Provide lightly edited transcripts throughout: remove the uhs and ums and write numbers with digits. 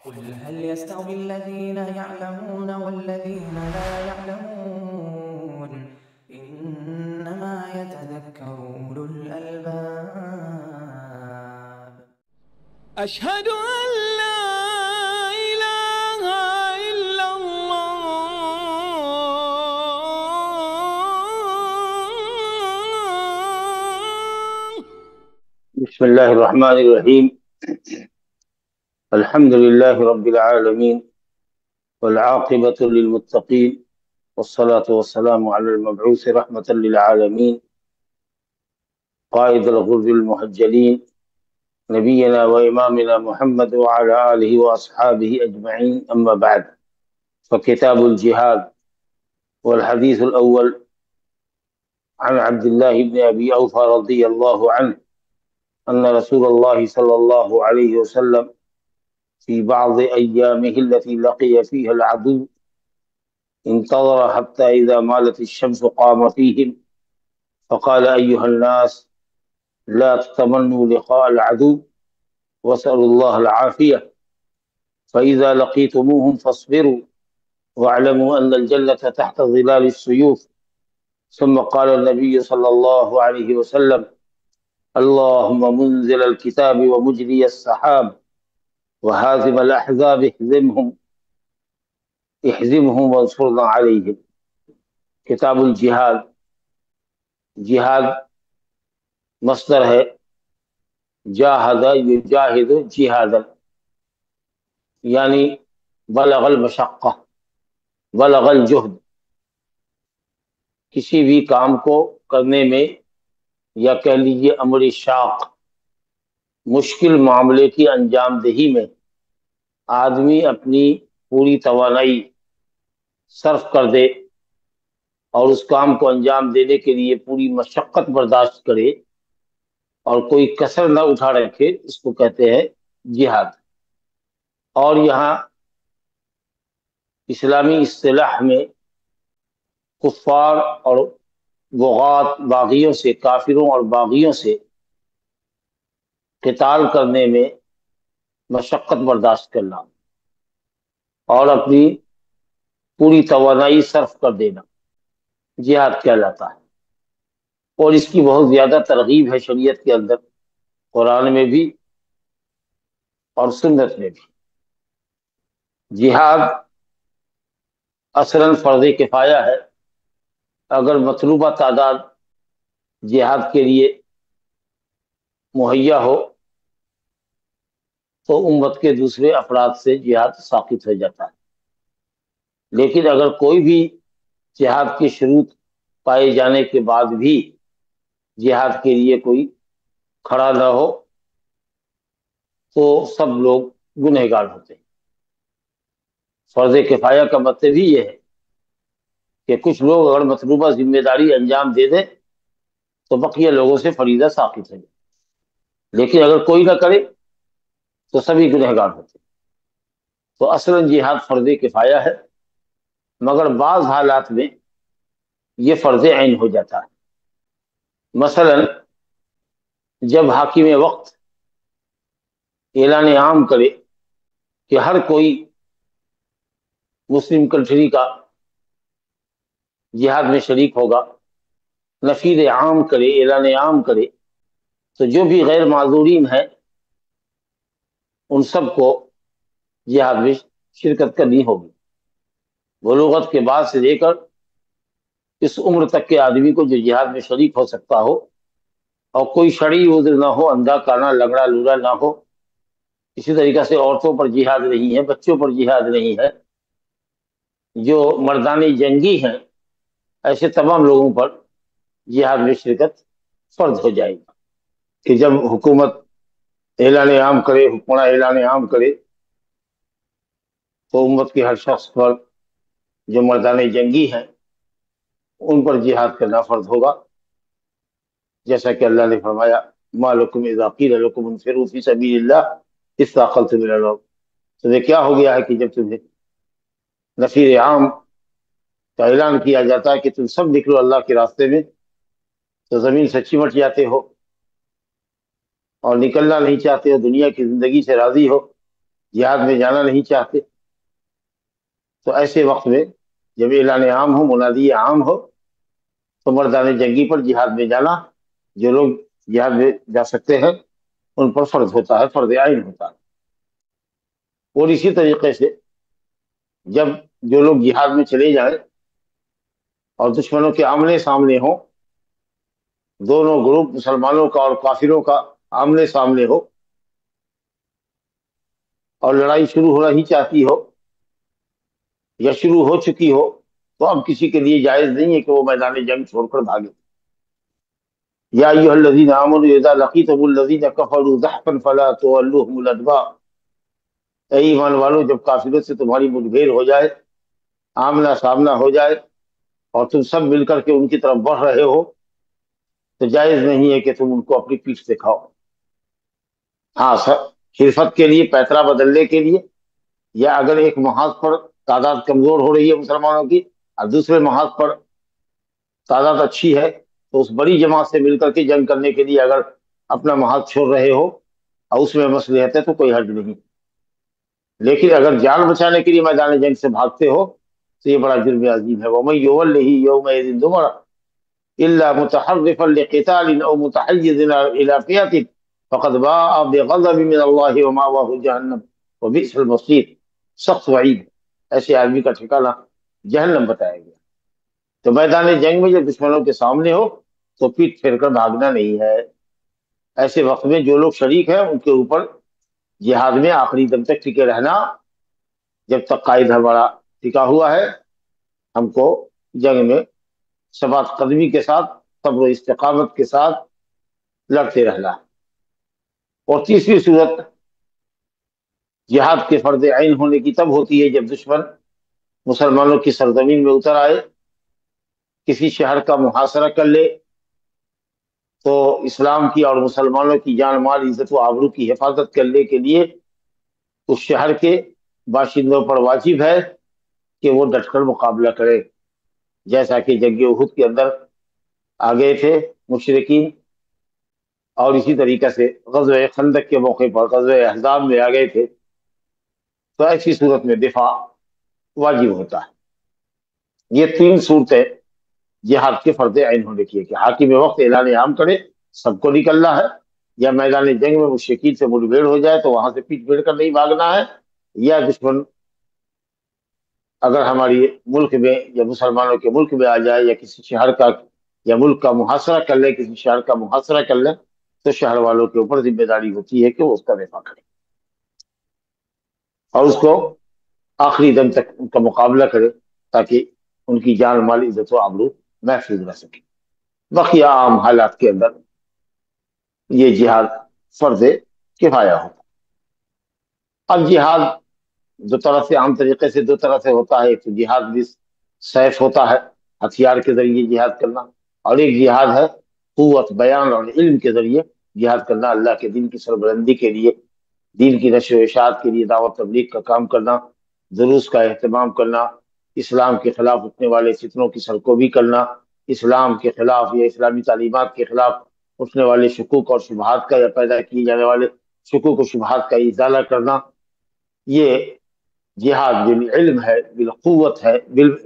قل هل يستوي الذين يعلمون والذين لا يعلمون إنما يتذكر أولو الألباب. أشهد أن لا إله إلا الله. بسم الله الرحمن الرحيم. الحمد لله رب العالمين والعاقبة للمتقين والصلاة والسلام على المبعوث رحمة للعالمين قائد الغر المحجلين نبينا وإمامنا محمد وعلى آله وأصحابه أجمعين. أما بعد، فكتاب الجهاد. والحديث الأول عن عبد الله بن أبي أوفى رضي الله عنه أن رسول الله صلى الله عليه وسلم في بعض أيامه التي لقي فيها العدو انتظر حتى إذا مالت الشمس قام فيهم فقال: أيها الناس، لا تتمنوا لقاء العدو واسألوا الله العافية، فإذا لقيتموهم فاصبروا واعلموا أن الجنة تحت ظلال السيوف. ثم قال النبي صلى الله عليه وسلم: اللهم منزل الكتاب ومجري السحاب وهازم الأحزاب احزمهم وانصرنا عليهم. کتاب الجہاد. جہاد مصدر ہے جاہد یجاہد جہادا، یعنی بلغ المشقہ، بلغ الجہد. کسی بھی کام کو کرنے میں، یا کہہ لیجیے امر شاق، مشکل معاملے کی انجام دہی میں آدمی اپنی پوری توانائی صرف کر دے اور اس کام کو انجام دینے کے لیے پوری مشقت برداشت کرے اور کوئی کسر نہ اٹھا رکھے، اس کو کہتے ہیں جہاد. اور یہاں اسلامی اصطلاح میں کفار اور بغات، باغیوں سے، کافروں اور باغیوں سے قتال کرنے میں مشقت برداشت کرنا اور اپنی پوری توانائی صرف کر دینا جہاد کہلاتا ہے. اور اس کی بہت زیادہ ترغیب ہے شریعت کے اندر، قرآن میں بھی اور سنت میں بھی. جہاد اصلاً فرض کفایہ ہے. اگر مطلوبہ تعداد جہاد کے لیے مہیا ہو تو امت کے دوسرے افراد سے جہاد ساقط ہو جاتا ہے. لیکن اگر کوئی بھی جہاد کی شروط پائے جانے کے بعد بھی جہاد کے لیے کوئی کھڑا نہ ہو تو سب لوگ گنہگار ہوتے ہیں. فرض کفایہ کا مطلب ہی یہ ہے کہ کچھ لوگ اگر مطلوبہ ذمہ داری انجام دے دیں تو بقیہ لوگوں سے فریضہ ساقط ہے، لیکن اگر کوئی نہ کرے تو سبھی گنہگار ہوتے ہیں. تو اصلاً جہاد فرض کفایہ ہے، مگر بعض حالات میں یہ فرض عین ہو جاتا ہے. مثلا جب حاکم وقت اعلان عام کرے کہ ہر کوئی مسلم کنٹری کا جہاد میں شریک ہوگا، نفیر عام کرے، اعلان عام کرے، تو جو بھی غیر معذورین ہیں ان سب کو جہاد میں شرکت کرنی ہوگی. بلوغت کے بعد سے لے کر اس عمر تک کے آدمی کو جو جہاد میں شریک ہو سکتا ہو، اور کوئی شرعی عذر نہ ہو، اندھا کانا لنگڑا لولا نہ ہو. اسی طریقہ سے عورتوں پر جہاد نہیں ہے، بچوں پر جہاد نہیں ہے، جو مردانی جنگی ہیں ایسے تمام لوگوں پر جہاد میں شرکت فرض ہو جائے گی. کہ جب حکومت اعلان عام کرے، حکمراں اعلان عام کرے تو امت کے ہر شخص پر جو مردان جنگی ہیں ان پر جہاد کرنا فرض ہوگا. جیسا کہ اللہ نے فرمایا: ما لکم اذا قیل لکم انفروا فی سبیل اللہ اثاقلتم الی الارض. تمہیں کیا ہو گیا ہے کہ جب تمہیں نفیر عام کا اعلان کیا جاتا ہے کہ تم سب نکلو اللہ کے راستے میں، تو زمین سے چمٹ جاتے ہو اور نکلنا نہیں چاہتے ہو، دنیا کی زندگی سے راضی ہو. جہاد میں جانا نہیں چاہتے، تو ایسے وقت میں جب اعلان عام ہو، منادی عام ہو، تو مردان جنگی پر جہاد میں جانا، جو لوگ جہاد میں جا سکتے ہیں ان پر فرض ہوتا ہے، فرض عین ہوتا ہے۔ اور اسی طریقے سے جب جو لوگ جہاد میں چلے جائیں اور دشمنوں کے آمنے سامنے ہوں، دونوں گروپ مسلمانوں کا اور کافروں کا آمنے سامنے ہو، اور لڑائی شروع ہونا ہی چاہتی ہو یا شروع ہو چکی ہو، تو اب کسی کے لیے جائز نہیں ہے کہ وہ میدان جنگ چھوڑ کر بھاگے۔ یا ایھا الذین آمنوا اذا لقیتم الذین کفروا زحفا فلا تولوهم الادبار، اے ایمان والو، جب کافروں سے تمہاری مٹبھیڑ ہو جائے، آمنا سامنا ہو جائے، اور تم سب مل کر کے ان کی طرف بڑھ رہے ہو، تو جائز نہیں ہے کہ تم ان کو اپنی پیٹھ دکھاؤ۔ ہاں سر، خلفت کے لیے، پیترا بدلنے کے لیے، یا اگر ایک محاذ پر تعداد کمزور ہو رہی ہے مسلمانوں کی اور دوسرے محاذ پر تعداد اچھی ہے، تو اس بڑی جماعت سے مل کر کے جنگ کرنے کے لیے اگر اپنا محاذ چھوڑ رہے ہو اور اس میں مصلحت ہے تو کوئی حرج نہیں۔ لیکن اگر جان بچانے کے لیے میدان جنگ سے بھاگتے ہو تو یہ بڑا جرم عظیم ہے۔ وَمَن يُوَلِّهِ يَوْمَئِذٍ دُبُرَهُ إِلَّا مُتَحَرِّفًا لِقِتَالٍ أَوْ مُتَحَيِّزًا إِلَى فِئَةٍ فَقَدْ بَاءَ بِغَضَبٍ مِّنَ اللَّهِ وَمَأْوَاهُ جَهَنَّمُ وَبِئْسَ الْمَصِيرُ، سخت وعید، ایسے آدمی کا ٹھکانہ جہنم بتایا گیا۔ تو میدان جنگ میں جب دشمنوں کے سامنے ہو تو پیٹ پھیر کر بھاگنا نہیں ہے۔ ایسے وقت میں جو لوگ شریک ہیں ان کے اوپر جہاد میں آخری دم تک ٹکے رہنا، جب تک قائد ہمارا ٹکا ہوا ہے، ہم کو جنگ میں ثبات قدمی کے ساتھ، صبر و استقامت کے ساتھ لڑتے رہنا۔ اور تیسری صورت جہاد کے فرض عین ہونے کی تب ہوتی ہے جب دشمن مسلمانوں کی سرزمین میں اتر آئے، کسی شہر کا محاصرہ کر لے، تو اسلام کی اور مسلمانوں کی جان مال عزت و آبرو کی حفاظت کرنے کے لیے اس شہر کے باشندوں پر واجب ہے کہ وہ ڈٹ کر مقابلہ کرے، جیسا کہ جنگ احد کے اندر آ گئے تھے مشرکین، اور اسی طریقے سے غزوہ خندق کے موقع پر غزوہ احزاب میں آ گئے تھے۔ تو ایسی صورت میں دفاع واجب ہوتا ہے۔ یہ تین صورتیں جہاد کے فرض عین ہونے کی ہے کہ حاکم وقت اعلان عام کرے، سب کو نکلنا ہے، یا میدان جنگ میں مشرکین سے مٹبھیڑ ہو جائے تو وہاں سے پیٹ پھیر کر نہیں بھاگنا ہے، یا دشمن اگر ہماری ملک میں یا مسلمانوں کے ملک میں آ جائے، یا کسی شہر کا یا ملک کا محاصرہ کر لے، کسی شہر کا محاصرہ کر لے، تو شہر والوں کے اوپر ذمہ داری ہوتی ہے کہ وہ اس کا دفاع کرے اور اس کو آخری دم تک ان کا مقابلہ کرے، تاکہ ان کی جان مال عزت و آبرو محفوظ رہ سکے۔ بقیہ عام حالات کے اندر یہ جہاد فرض کفایہ ہوتا ہے۔ اب جہاد دو طرح سے، عام طریقے سے دو طرح سے ہوتا ہے۔ ایک تو جہاد بھی سیف ہوتا ہے، ہتھیار کے ذریعے جہاد کرنا، اور ایک جہاد ہے قوت بیان اور علم کے ذریعے جہاد کرنا، اللہ کے دین کی سربلندی کے لیے، دین کی نشر و اشاعت کے لیے دعوت تبلیغ کا کام کرنا، دروس کا اہتمام کرنا، اسلام کے خلاف اٹھنے والے فتنوں کی سرکوبی کرنا، اسلام کے خلاف یا اسلامی تعلیمات کے خلاف اٹھنے والے شکوک اور شبہات کا یا پیدا کیے جانے والے شکوک و شبہات کا ازالہ کرنا، یہ جہاد بالعلم ہے، بالقوت ہے،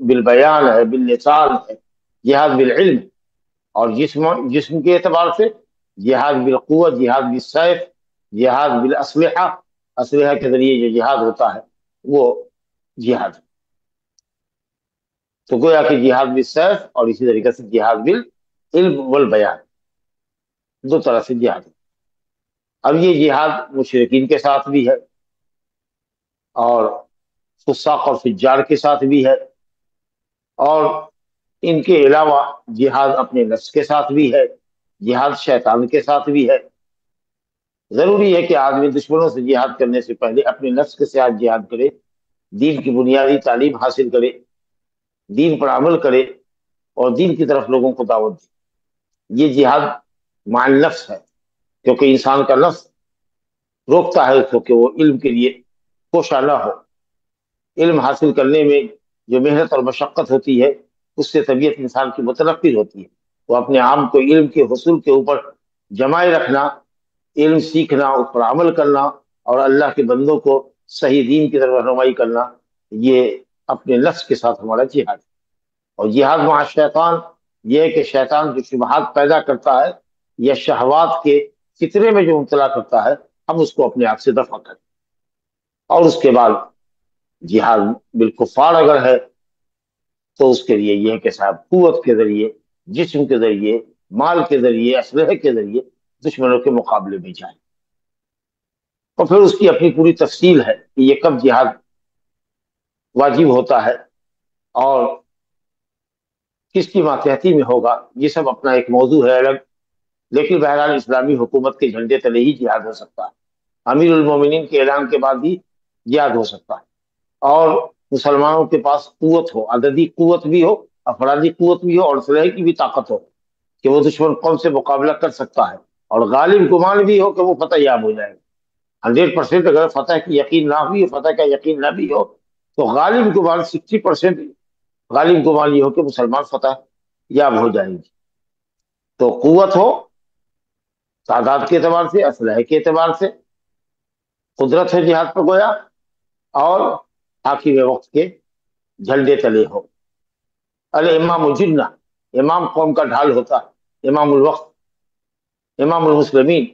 بالبیان ہے، باللسان ہے، جہاد بالعلم۔ اور جسم کے اعتبار سے جہاد بالقوت، جہاد بالسیف، جہاد بالاسلحہ، اسلحہ کے ذریعے جو جہاد ہوتا ہے وہ جہاد۔ تو گویا کہ جہاد بالسیف اور اسی طریقے سے جہاد بالعلم والبیان، دو طرح سے جہاد۔ اب یہ جہاد مشرکین کے ساتھ بھی ہے، اور فساق اور فجار کے ساتھ بھی ہے، اور ان کے علاوہ جہاد اپنے نفس کے ساتھ بھی ہے، جہاد شیطان کے ساتھ بھی ہے۔ ضروری ہے کہ آدمی دشمنوں سے جہاد کرنے سے پہلے اپنے نفس کے ساتھ جہاد کرے، دین کی بنیادی تعلیم حاصل کرے، دین پر عمل کرے، اور دین کی طرف لوگوں کو دعوت دے۔ یہ جہاد مع النفس ہے، کیونکہ انسان کا نفس روکتا ہے اس کو کہ وہ علم کے لیے کوشاں نہ ہو۔ علم حاصل کرنے میں جو محنت اور مشقت ہوتی ہے، اس سے طبیعت انسان کی متنفر ہوتی ہے۔ وہ اپنے عام کو علم کے حصول کے اوپر جمائے رکھنا، علم سیکھنا، اس پر عمل کرنا، اور اللہ کے بندوں کو صحیح دین کی طرف رہنمائی کرنا، یہ اپنے نفس کے ساتھ ہمارا جہاد ہے۔ اور جہاد مع شیطان یہ ہے کہ شیطان جو شبہات پیدا کرتا ہے یا شہوات کے فتنے میں جو مبتلا کرتا ہے، ہم اس کو اپنے آپ سے دفع کریں۔ اور اس کے بعد جہاد بالکفار اگر ہے تو اس کے لیے یہ ہے کہ صاحب قوت کے ذریعے، جسم کے ذریعے، مال کے ذریعے، اسلحے کے ذریعے دشمنوں کے مقابلے میں جائیں۔ اور پھر اس کی اپنی پوری تفصیل ہے کہ یہ کب جہاد واجب ہوتا ہے اور کس کی ماتحتی میں ہوگا، یہ سب اپنا ایک موضوع ہے الگ۔ لیکن بہرحال اسلامی حکومت کے جھنڈے تلے ہی جہاد ہو سکتا ہے، امیر المومنین کے اعلان کے بعد ہی جہاد ہو سکتا ہے، اور مسلمانوں کے پاس قوت ہو، عددی قوت بھی ہو، افرادی قوت بھی ہو، اور اسلحے کی بھی طاقت ہو کہ وہ دشمن قوم سے مقابلہ کر سکتا ہے، اور غالب گمان بھی ہو کہ وہ فتح یاب ہو جائے گا۔ 100% اگر فتح کی یقین نہ ہوئی، فتح کا یقین نہ بھی ہو، تو غالب گمان 60% غالب گمان یہ ہو کہ مسلمان فتح یاب ہو جائیں گے۔ تو قوت ہو تعداد کے اعتبار سے، اسلحے کے اعتبار سے، قدرت ہے جہاد پر گویا، اور حاکم وقت کے جھنڈے تلے ہو۔ الامام الجنہ، امام قوم کا ڈھال ہوتا ہے، امام الوقت، امام المسلمین،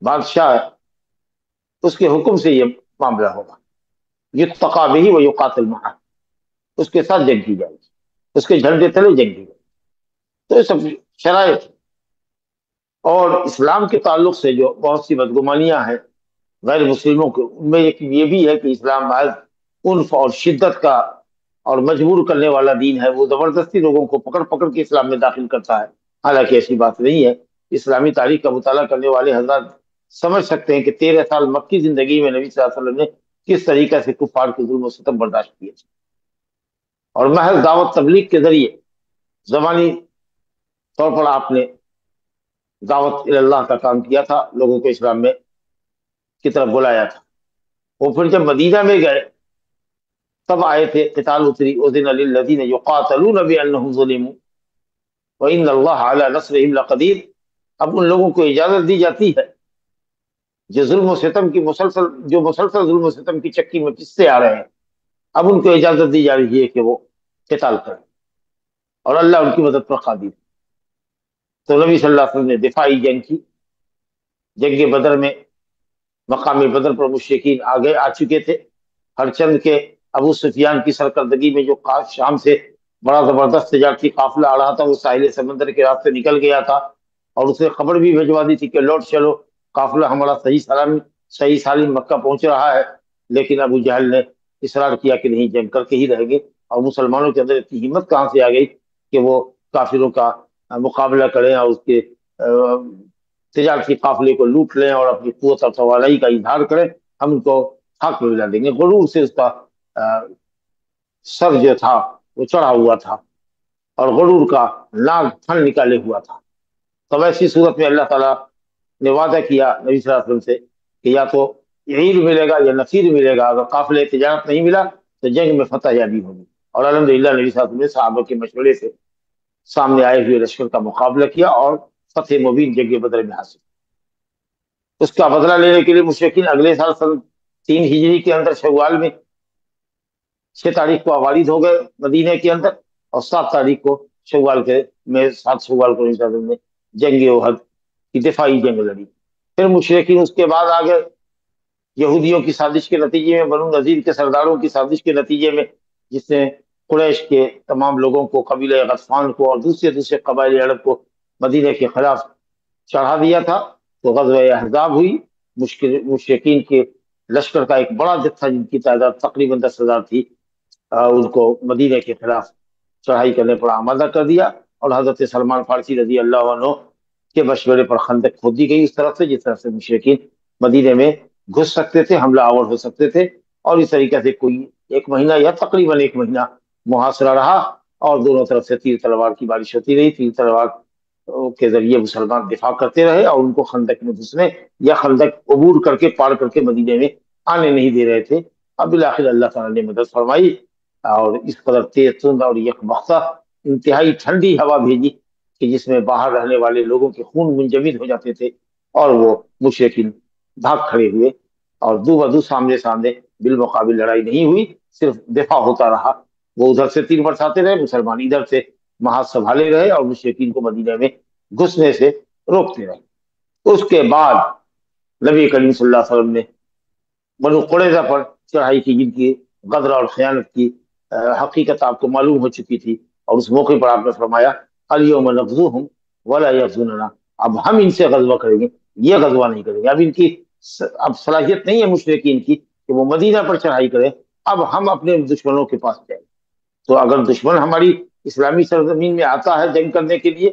بادشاہ، اس کے حکم سے یہ معاملہ ہوگا۔ یتقی بہ و یقاتل معہ، اس کے ساتھ جنگ کی جائے گی، اس کے جھنڈے تلے جنگ کی جائے گی۔ تو یہ سب شرائط۔ اور اسلام کے تعلق سے جو بہت سی بدگمانیاں ہیں غیر مسلموں کے، ان میں ایک یہ بھی ہے کہ اسلام محض عنف اور شدت کا اور مجبور کرنے والا دین ہے، وہ زبردستی لوگوں کو پکڑ پکڑ کے اسلام میں داخل کرتا ہے، حالانکہ ایسی بات نہیں ہے۔ اسلامی تاریخ کا مطالعہ کرنے والے حضرات سمجھ سکتے ہیں کہ 13 سال مکی زندگی میں نبی صلی اللہ علیہ وسلم نے کس طریقے سے کفار کے ظلم و ستم برداشت کیے، اور محض دعوت تبلیغ کے ذریعے زبانی طور پر آپ نے دعوت اللہ کا کام کیا تھا، لوگوں کو اسلام میں کی طرف بلایا تھا۔ وہ پھر جب مدینہ میں گئے تب آئے تھے، قتال اتری، اذن للذین یقاتلون بانہم ظلموا وان اللہ علی نصرہم لقدیر۔ اب ان لوگوں کو اجازت دی جاتی ہے جو ظلم و ستم کی مسلسل ظلم و ستم کی چکی میں پستے آ رہے ہیں، اب ان کو اجازت دی جا رہی ہے کہ وہ قتال کریں، اور اللہ ان کی مدد پر قادر ہے۔ تو نبی صلی اللہ علیہ وسلم نے دفاعی جنگ کی۔ جنگ بدر میں مقام بدر پر مشرکین آگے آ چکے تھے، ہر چند کے ابو سفیان کی سرکردگی میں جو شام سے بڑا زبردست تجارتی قافلہ آ رہا تھا، وہ ساحل سمندر کے راستے نکل گیا تھا، اور اسے خبر بھی بھجوا دی تھی کہ لوٹ چلو، قافلہ ہمارا صحیح سالم مکہ پہنچ رہا ہے۔ لیکن ابو جہل نے اصرار کیا کہ نہیں، جنگ کر کے ہی رہیں گے، اور مسلمانوں کے اندر اتنی ہمت کہاں سے آ گئی کہ وہ کافروں کا مقابلہ کریں اور اس کے تجارتی قافلے کو لوٹ لیں اور اپنی قوت اور توانائی کا اظہار کریں، ہم ان کو حق میں ملا دیں گے۔ غرور سے اس کا سر جو تھا وہ چڑھا ہوا تھا، اور غرور کا ناک پھن نکالے ہوا تھا۔ تب ایسی صورت میں اللہ تعالیٰ نے وعدہ کیا نبی صلی اللہ علیہ وسلم سے کہ یا تو عیر ملے گا یا نفیر ملے گا، اگر قافلے تجارت نہیں ملا تو جنگ میں فتح یابی ہوگی۔ اور الحمدللہ نبی صلی اللہ علیہ وسلم نے صحابہ کے مشورے سے سامنے آئے ہوئے لشکر کا مقابلہ کیا اور فتح مبین جنگ بدر میں حاصل۔ اس کا بدلہ لینے کے لیے مشرکین اگلے سال سن 3 ہجری کے اندر شوال میں 6 تاریخ کو وارد ہو گئے مدینہ کے اندر، اور 7 تاریخ کو شوال کے میں 7 شوال کو نبی صلی اللہ علیہ وسلم نے جنگ احد کی دفاعی جنگ لڑی۔ پھر مشرکین اس کے بعد آگے یہودیوں کی سازش کے نتیجے میں، بنو نذیر کے سرداروں کی سازش کے نتیجے میں، جس نے قریش کے تمام لوگوں کو، قبیلہ غطفان کو اور دوسرے قبائل عرب کو مدینہ کے خلاف چڑھا دیا تھا، تو غزوہ احزاب ہوئی۔ مشرکین کے لشکر کا ایک بڑا جتھا، جن کی تعداد تقریباً 10,000 تھی، ان کو مدینہ کے خلاف چڑھائی کرنے پر آمادہ کر دیا، اور حضرت سلمان فارسی رضی اللہ عنہ کے مشورے پر خندق کھودی گئی اس طرف سے جس طرح سے مشرکین مدینہ میں گھس سکتے تھے، حملہ آور ہو سکتے تھے، اور اس طریقے سے کوئی 1 مہینہ یا تقریباً 1 مہینہ محاصرہ رہا، اور دونوں طرف سے تیر تلوار کی بارش ہوتی رہی۔ تیر تلوار کے ذریعے مسلمان دفاع کرتے رہے، اور ان کو خندق میں گھسنے یا خندق عبور کر کے پار کر کے مدینے میں آنے نہیں دے رہے تھے۔ اب بالآخر اللہ تعالیٰ نے مدد فرمائی، اور اس قدر تیز تند اور یکبختہ انتہائی ٹھنڈی ہوا بھیجی کہ جس میں باہر رہنے والے لوگوں کے خون منجمد ہو جاتے تھے، اور وہ مشرکین بھاگ کھڑے ہوئے اور دو بدو سامنے سامنے بالمقابل لڑائی نہیں ہوئی، صرف دفاع ہوتا رہا۔ وہ ادھر سے تیر برساتے رہے، مسلمان ادھر سے محاذ سنبھالے رہے اور مشرکین کو مدینہ میں گھسنے سے روکتے رہے۔ اس کے بعد نبی کریم صلی اللہ علیہ وسلم نے بنو قریظہ پر چڑھائی کی، جن کی غدر اور خیانت کی حقیقت آپ کو معلوم ہو چکی تھی، اور اس موقع پر آپ نے فرمایا الیوم نغزوہم ولا یغزوننا، اب ہم ان سے غزوہ کریں گے، یہ غزوہ نہیں کریں گے۔ اب ان کی اب صلاحیت نہیں ہے مشرکین کی کہ وہ مدینہ پر چڑھائی کریں، اب ہم اپنے دشمنوں کے پاس جائیں۔ تو اگر دشمن ہماری اسلامی سرزمین میں آتا ہے جنگ کرنے کے لیے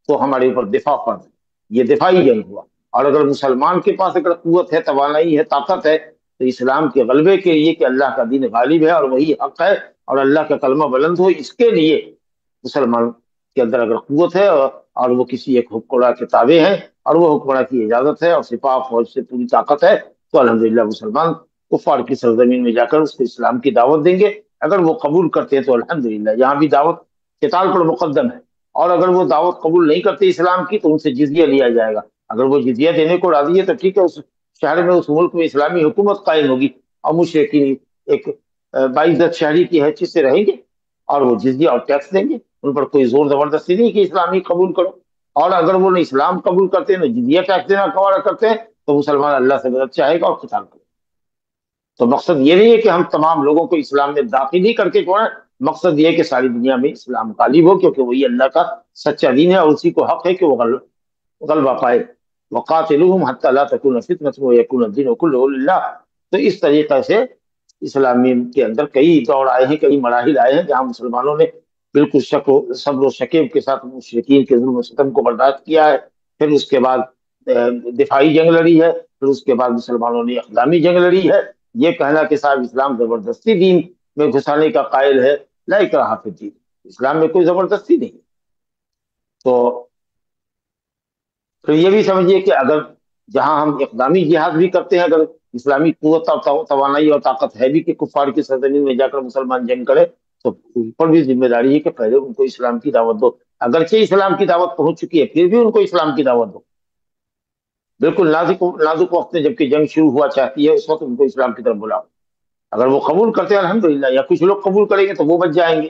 تو ہمارے اوپر دفاع فرض ہے، یہ دفاعی جنگ ہوا۔ اور اگر مسلمان کے پاس اگر قوت ہے، توانائی ہے، طاقت ہے، تو اسلام کے غلبے کے لیے کہ اللہ کا دین غالب ہے اور وہی حق ہے اور اللہ کا کلمہ بلند ہو، اس کے لیے مسلمان کے اندر اگر قوت ہے اور وہ کسی ایک حکمراں کے تابع ہے اور وہ حکمراں کی اجازت ہے اور سپاہ فوج سے پوری طاقت ہے، تو الحمدللہ مسلمان کفار کی سرزمین میں جا کر اس کو اسلام کی دعوت دیں گے۔ اگر وہ قبول کرتے ہیں تو الحمدللہ یہاں بھی دعوت قتال پر مقدم ہے، اور اگر وہ دعوت قبول نہیں کرتے اسلام کی تو ان سے جزیہ لیا جائے گا۔ اگر وہ جزیہ دینے کو راضی ہے تو ٹھیک ہے، اس شہر میں اس ملک میں اسلامی حکومت قائم ہوگی اور مشرکین ایک باعزت شہری کی حیثیت سے رہیں گے اور وہ جزیہ اور ٹیکس دیں گے، ان پر کوئی زور زبردستی نہیں کہ اسلامی قبول کرو۔ اور اگر وہ نہ اسلام قبول کرتے ہیں نہ جزیہ ٹیکس دینا گوارا کرتے ہیں تو مسلمان اللہ سے مدد چاہے گا اور قتال کرے گا۔ تو مقصد یہ نہیں ہے کہ ہم تمام لوگوں کو اسلام میں داخل ہی کر کے چھوڑیں، مقصد یہ ہے کہ ساری دنیا میں اسلام غالب ہو، کیونکہ وہی اللہ کا سچا دین ہے اور اسی کو حق ہے کہ وہ غلبہ پائے۔ وقاتلوہم حتی لا تکون فتنۃ ویکون الدین کلہ للہ۔ تو اس طریقے سے اسلامی کے اندر کئی دور آئے ہیں، کئی مراحل آئے ہیں جہاں مسلمانوں نے بالکل صبر و شکیب کے ساتھ مشرکین کے ظلم و ستم کو برداشت کیا ہے، پھر اس کے بعد دفاعی جنگ لڑی ہے، پھر اس کے بعد مسلمانوں نے اقدامی جنگ لڑی ہے۔ یہ کہنا کہ صاحب اسلام زبردستی دین میں گھسانے کا قائل ہے، لا اکراہ فی الدین، اسلام میں کوئی زبردستی نہیں۔ تو پھر یہ بھی سمجھیے کہ اگر جہاں ہم اقدامی جہاد بھی کرتے ہیں، اگر اسلامی قوت اور توانائی اور طاقت ہے بھی کہ کفار کی سرزمین میں جا کر مسلمان جنگ کرے، تو ان پر بھی ذمہ داری ہے کہ پہلے ان کو اسلام کی دعوت دو۔ اگرچہ اسلام کی دعوت پہنچ چکی ہے پھر بھی ان کو اسلام کی دعوت دو، بالکل نازک وقت میں جبکہ جنگ شروع ہوا چاہتی ہے اس وقت ان کو اسلام کی طرف بلاؤ۔ اگر وہ قبول کرتے ہیں الحمدللہ، یا کچھ لوگ قبول کریں گے تو وہ بچ جائیں گے،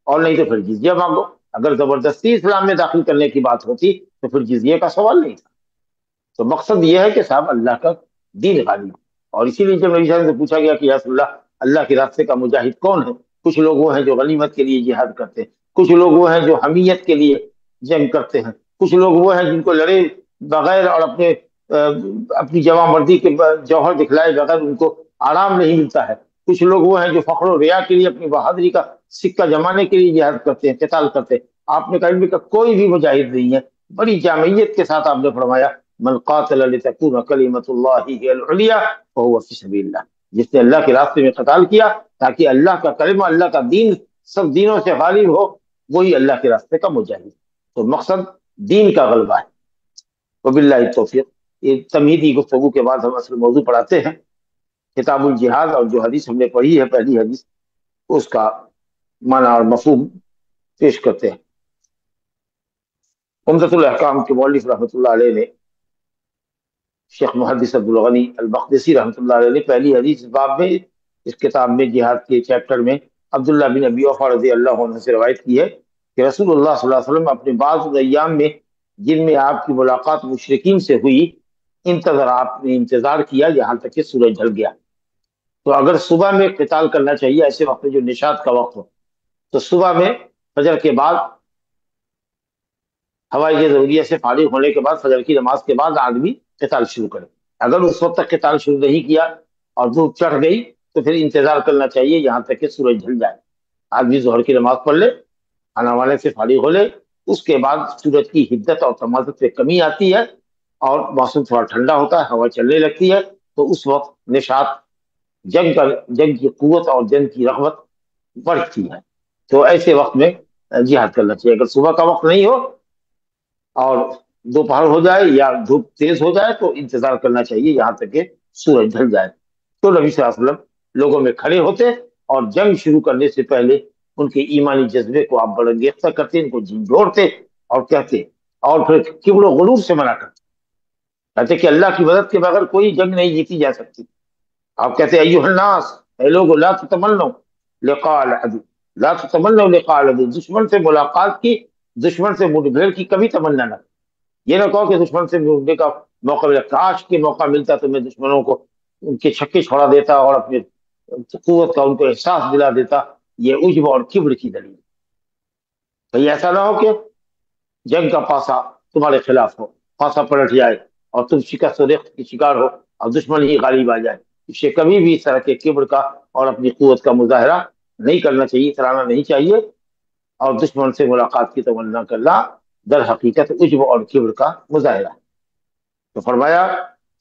اور نہیں تو پھر جزیہ مانگو۔ اگر زبردستی اسلام میں داخل کرنے کی بات ہوتی تو پھر جزیے کا سوال نہیں تھا۔ تو مقصد یہ ہے کہ صاحب اللہ کا دین غالب ہے۔ اور اسی لیے جب نبی صلی اللہ علیہ وسلم سے پوچھا گیا کہ یا رسول اللہ کے راستے کا مجاہد کون ہے، کچھ لوگ وہ ہیں جو غنیمت کے لیے جہاد کرتے ہیں، کچھ لوگ وہ ہیں جو حمیت کے لیے جنگ کرتے ہیں، کچھ لوگ وہ ہیں جن کو لڑے بغیر اور اپنی جواں مردی کے جوہر دکھلائے بغیر ان کو آرام نہیں ملتا ہے، کچھ لوگ وہ ہیں جو فخر و ریا کے لیے اپنی بہادری کا سکہ جمانے کے لیے جہاد کرتے ہیں، قتال کرتے ہیں۔ آپ نے کہا ان میں کا کوئی بھی مجاہد نہیں ہے۔ بڑی جامعیت کے ساتھ آپ نے فرمایا من قاتل لتکون کلمۃ اللہ ہی العلیٰ فہو فی سبیل اللہ، جس نے اللہ کے راستے میں قتال کیا تاکہ اللہ کا کلمہ، اللہ کا دین سب دینوں سے غالب ہو، وہی اللہ کے راستے کا مجاہد۔ تو مقصد دین کا غلبہ ہے۔ وباللہ التوفیق۔ یہ تمہیدی گفتگو کے بعد ہم اصل موضوع پڑھاتے ہیں، کتاب الجہاد، اور جو حدیث ہم نے پڑھی ہے پہلی حدیث، اس کا معنی اور مفہوم پیش کرتے ہیں۔ عمدۃ الاحکام کے مؤلف رحمۃ اللہ علیہ نے، شیخ محدث عبدالغنی المقدسی رحمۃ اللہ علیہ نے پہلی حدیث باب میں، اس کتاب میں جہاد کے چیپٹر میں عبداللہ بن ابی اوفا رضی اللہ عنہ سے روایت کی ہے کہ رسول اللہ صلی اللہ علیہ وسلم اپنے بعض ایام میں جن میں آپ کی ملاقات مشرکین سے ہوئی، آپ نے انتظار کیا یہاں تک کہ سورج ڈھل گیا۔ تو اگر صبح میں قتال کرنا چاہیے ایسے وقت میں جو نشاط کا وقت ہو، تو صبح میں فجر کے بعد ہوائی ضروریہ سے فارغ ہونے کے بعد فجر کی نماز کے بعد آدمی قتال شروع کرے۔ اگر اس وقت تک قتال شروع نہیں کیا اور دھوپ چڑھ گئی تو پھر انتظار کرنا چاہیے یہاں تک کہ سورج ڈھل جائے۔ آدمی ظہر کی نماز پڑھ لے، کھانا وانے سے فارغ ہو لے، اس کے بعد سورج کی حدت اور تمازت میں کمی آتی ہے اور موسم تھوڑا ٹھنڈا ہوتا ہے، ہوا چلنے لگتی ہے، تو اس وقت نشاط، جنگ کی قوت اور جنگ کی رغبت بڑھتی ہے۔ تو ایسے وقت میں جہاد کرنا چاہیے۔ اگر صبح کا وقت نہیں ہو اور دوپہر ہو جائے یا دھوپ تیز ہو جائے تو انتظار کرنا چاہیے یہاں تک کہ سورج ڈھل جائے۔ تو نبی صلی اللہ علیہ وسلم لوگوں میں کھڑے ہوتے اور جنگ شروع کرنے سے پہلے ان کے ایمانی جذبے کو آپ برانگیختہ کرتے، ان کو جھنجھوڑتے اور کہتے، اور پھر کبر و غرور سے منع کرتے۔ کہتے کہ اللہ کی مدد کے بغیر کوئی جنگ نہیں جیتی جا سکتی. آپ کہتے ہیں ایھا الناس، اے لوگو، لا تتمنوا لقاء العدو، لا تتمنوا لقاء العدو، دشمن سے ملاقات کی، دشمن سے منہ بھیڑ کی کبھی تمنا نہ. یہ نہ کہو کہ دشمن سے ملنے کا موقع ملا، کاش کے موقع ملتا تو میں دشمنوں کو ان کے چھکے چھوڑا دیتا اور اپنے قوت کا ان کو احساس دلا دیتا. یہ عجب اور کبر کی دلیل. کہیں ایسا نہ ہو کہ جنگ کا پاسا تمہارے خلاف ہو، پاسا پلٹ جائے اور تم شکست و ریخت کی شکار ہو اور دشمن ہی غالب آ جائے. اسے کبھی بھی اس طرح کے کبر کا اور اپنی قوت کا مظاہرہ نہیں کرنا چاہیے، اترانا نہیں چاہیے. اور دشمن سے ملاقات کی تمنا کرنا در حقیقت عجب اور کبر کا مظاہرہ. تو فرمایا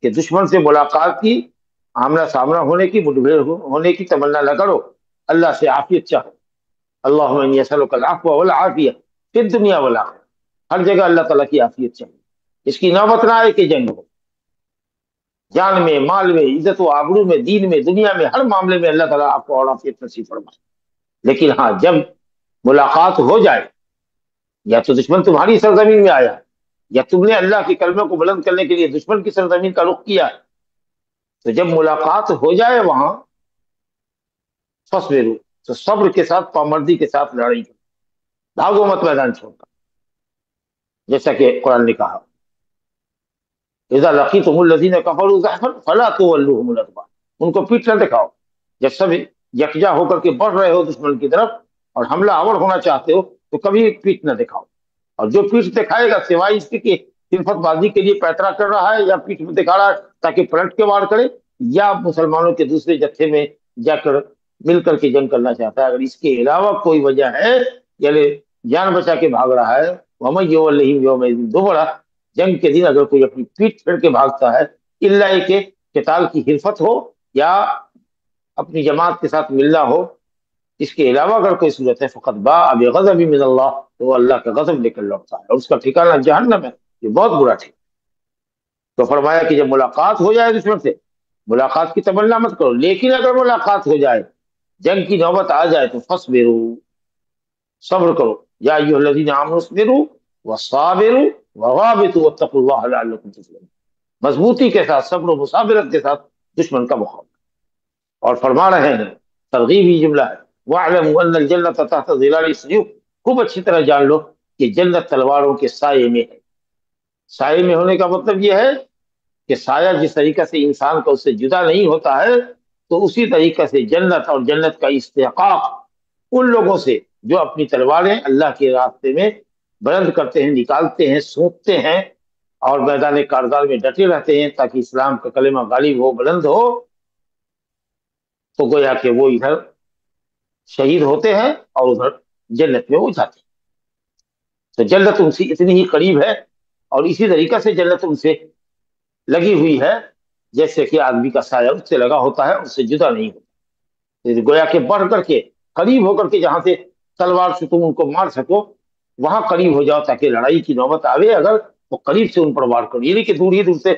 کہ دشمن سے ملاقات کی، آمنا سامنا ہونے کی، مٹھ بھیڑ ہونے کی تمنا نہ کرو، اللہ سے عافیت چاہو. اللہم انی اسألک العفو والعافیہ فی الدنیا والآخرہ. ہر جگہ اللہ تعالیٰ کی عافیت چاہیے. اس کی نوبت نہ آئے کہ جنگ ہو. جان میں، مال میں، عزت و آبرو میں، دین میں، دنیا میں، ہر معاملے میں اللہ تعالیٰ آپ کو اور عافیت نصیب فرمائے. لیکن ہاں، جب ملاقات ہو جائے، یا تو دشمن تمہاری سرزمین میں آیا یا تم نے اللہ کے کلمے کو بلند کرنے کے لیے دشمن کی سرزمین کا رخ کیا، تو جب ملاقات ہو جائے وہاں فصبروا، تو صبر کے ساتھ، پامردی کے ساتھ لڑائی کرو، بھاگو مت میدان چھوڑ کر. جیسا کہ قرآن نے کہا اذا لقیتم الذین کفروا زحفا فلا تولوهم الادبار. ان کو پیٹ نہ دکھاؤ. جب سب یکجا ہو کر کے بڑھ رہے ہو دشمن کی طرف اور حملہ آور ہونا چاہتے ہو تو کبھی پیٹ نہ دکھاؤ. اور جو پیٹ دکھائے گا سوائے اس کے کہ صرفت بازی کے لیے پیترا کر رہا ہے یا پیٹ میں دکھا رہا ہے تاکہ پلٹ کے وار کرے، یا مسلمانوں کے دوسرے جتھے میں جا کر مل کر کے جنگ کرنا چاہتا ہے، اگر اس کے علاوہ کوئی وجہ ہے، یعنی جان بچا کے بھاگ رہا ہے، وَمَن يُوَلِّهِمْ يَوْمَئِذٍ دُبُرَهُ، جنگ کے دن اگر کوئی اپنی پیٹ پھیر کے بھاگتا ہے، الا کہ قتال کی حرفت ہو یا اپنی جماعت کے ساتھ ملنا ہو، اس کے علاوہ اگر کوئی صورت ہے فقط باء بغضب من اللہ، تو وہ اللہ کا غضب لے کر لوٹتا ہے اور اس کا ٹھکانہ جہنم ہے. یہ بہت برا ٹھکانہ. تو فرمایا کہ جب ملاقات ہو جائے دشمن سے، ملاقات کی تمنا مت کرو، لیکن اگر ملاقات ہو جائے، جنگ کی نوبت آ جائے تو فصبروا، صبر کرو. یا ایھا الذین آمنوا اصبروا وصابروا وغابطوا واتقوا اللہ لعلکم تفلحون. مضبوطی کے ساتھ، صبر و مصابرت کے ساتھ دشمن کا مقابلہ. اور فرما رہے ہیں، ترغیبی جملہ ہے، وَاعْلَمُوا أَنَّ الْجَنَّةَ تَحْتَ ظِلَالِ السُّيُوفِ. خوب اچھی طرح جان لو کہ جنت تلواروں کے سائے میں ہے. سائے میں ہونے کا مطلب یہ ہے کہ سایہ جس طریقہ سے انسان کا اس سے جدا نہیں ہوتا ہے، تو اسی طریقہ سے جنت اور جنت کا استحقاق ان لوگوں سے جو اپنی تلواریں اللہ کے راستے میں بلند کرتے ہیں، نکالتے ہیں، سونپتے ہیں اور میدان کارزار میں ڈٹے رہتے ہیں تاکہ اسلام کا کلمہ غالب ہو، بلند ہو. تو گویا کہ وہ ادھر شہید ہوتے ہیں اور ادھر جنت میں وہ جاتے ہیں. تو جنت ان سے اتنی ہی قریب ہے اور اسی طریقہ سے جنت ان سے لگی ہوئی ہے جیسے کہ آدمی کا سایہ اس سے لگا ہوتا ہے، اس سے جدا نہیں ہوتا. گویا کہ بڑھ کر کے، قریب ہو کر کے، جہاں سے تلوار سے تم ان کو مار سکو وہاں قریب ہو جاؤ تاکہ لڑائی کی نوبت آوے اگر تو قریب سے ان پر وار کرو. یہ نہیں کہ دور ہی دور سے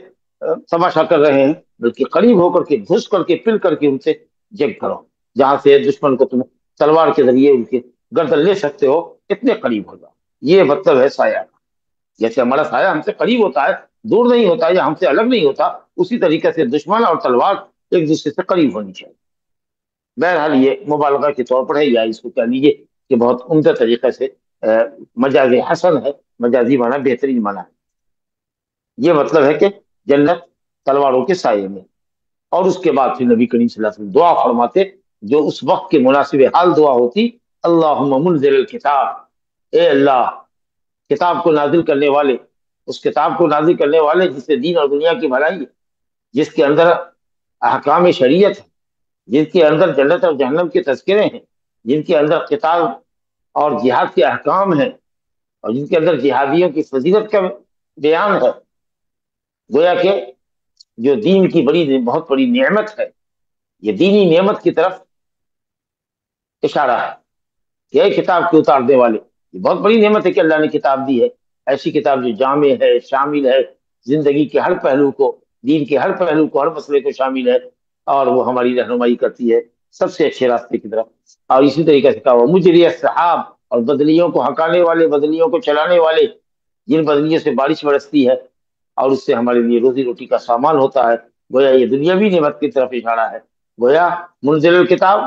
تماشا کر رہے ہیں، بلکہ قریب ہو کر کے، گھس کر کے، پل کر کے ان سے جنگ کرو. جہاں سے دشمن کو تم تلوار کے ذریعے ان کے گردن لے سکتے ہو، اتنے قریب ہو جاؤ. یہ مطلب ہے سایہ کا. جیسے ہمارا سایہ ہم سے قریب ہوتا ہے، دور نہیں ہوتا یا ہم سے الگ نہیں ہوتا، اسی طریقے سے دشمن اور تلوار ایک دوسرے سے قریب ہونی چاہیے. بہرحال یہ مبالغہ کے طور پر ہے، یا اس کو کہہ لیجیے کہ بہت عمدہ طریقے سے مجاز حسن ہے، مجازی معنی بہترین معنی ہے. یہ مطلب ہے کہ جنت تلواروں کے سائے میں. اور اس کے بعد پھر نبی کریم صلی اللہ علیہ وسلم دعا فرماتے جو اس وقت کے مناسب حال دعا ہوتی، اللہم منزل الکتاب، اے اللہ کتاب کو نازل کرنے والے، اس کتاب کو نازل کرنے والے جس سے دین اور دنیا کی بھلائی ہے، جس کے اندر احکام شریعت ہے، جن کے اندر جنت اور جہنم کے تذکرے ہیں، جن کے اندر قتال اور جہاد کے احکام ہیں، اور جن کے اندر جہادیوں کی فضیلت کا بیان ہے. گویا کہ جو دین کی بہت بڑی نعمت ہے، یہ دینی نعمت کی طرف اشارہ ہے کہ اے کتاب کے اتارنے والے، یہ بہت بڑی نعمت ہے کہ اللہ نے کتاب دی ہے، ایسی کتاب جو جامع ہے، شامل ہے، زندگی کے ہر پہلو کو، دین کے ہر پہلو کو، ہر مسئلے کو شامل ہے، اور وہ ہماری رہنمائی کرتی ہے سب سے اچھے راستے کی طرف. اور اسی طریقے سے کہا وہ مجری السحاب، اور بدلیوں کو ہکانے والے، بدلیوں کو چلانے والے، جن بدلیوں سے بارش برستی ہے اور اس سے ہمارے لیے روزی روٹی کا سامان ہوتا ہے. گویا یہ دنیاوی نعمت کی طرف اشارہ ہے. گویا منزل الکتاب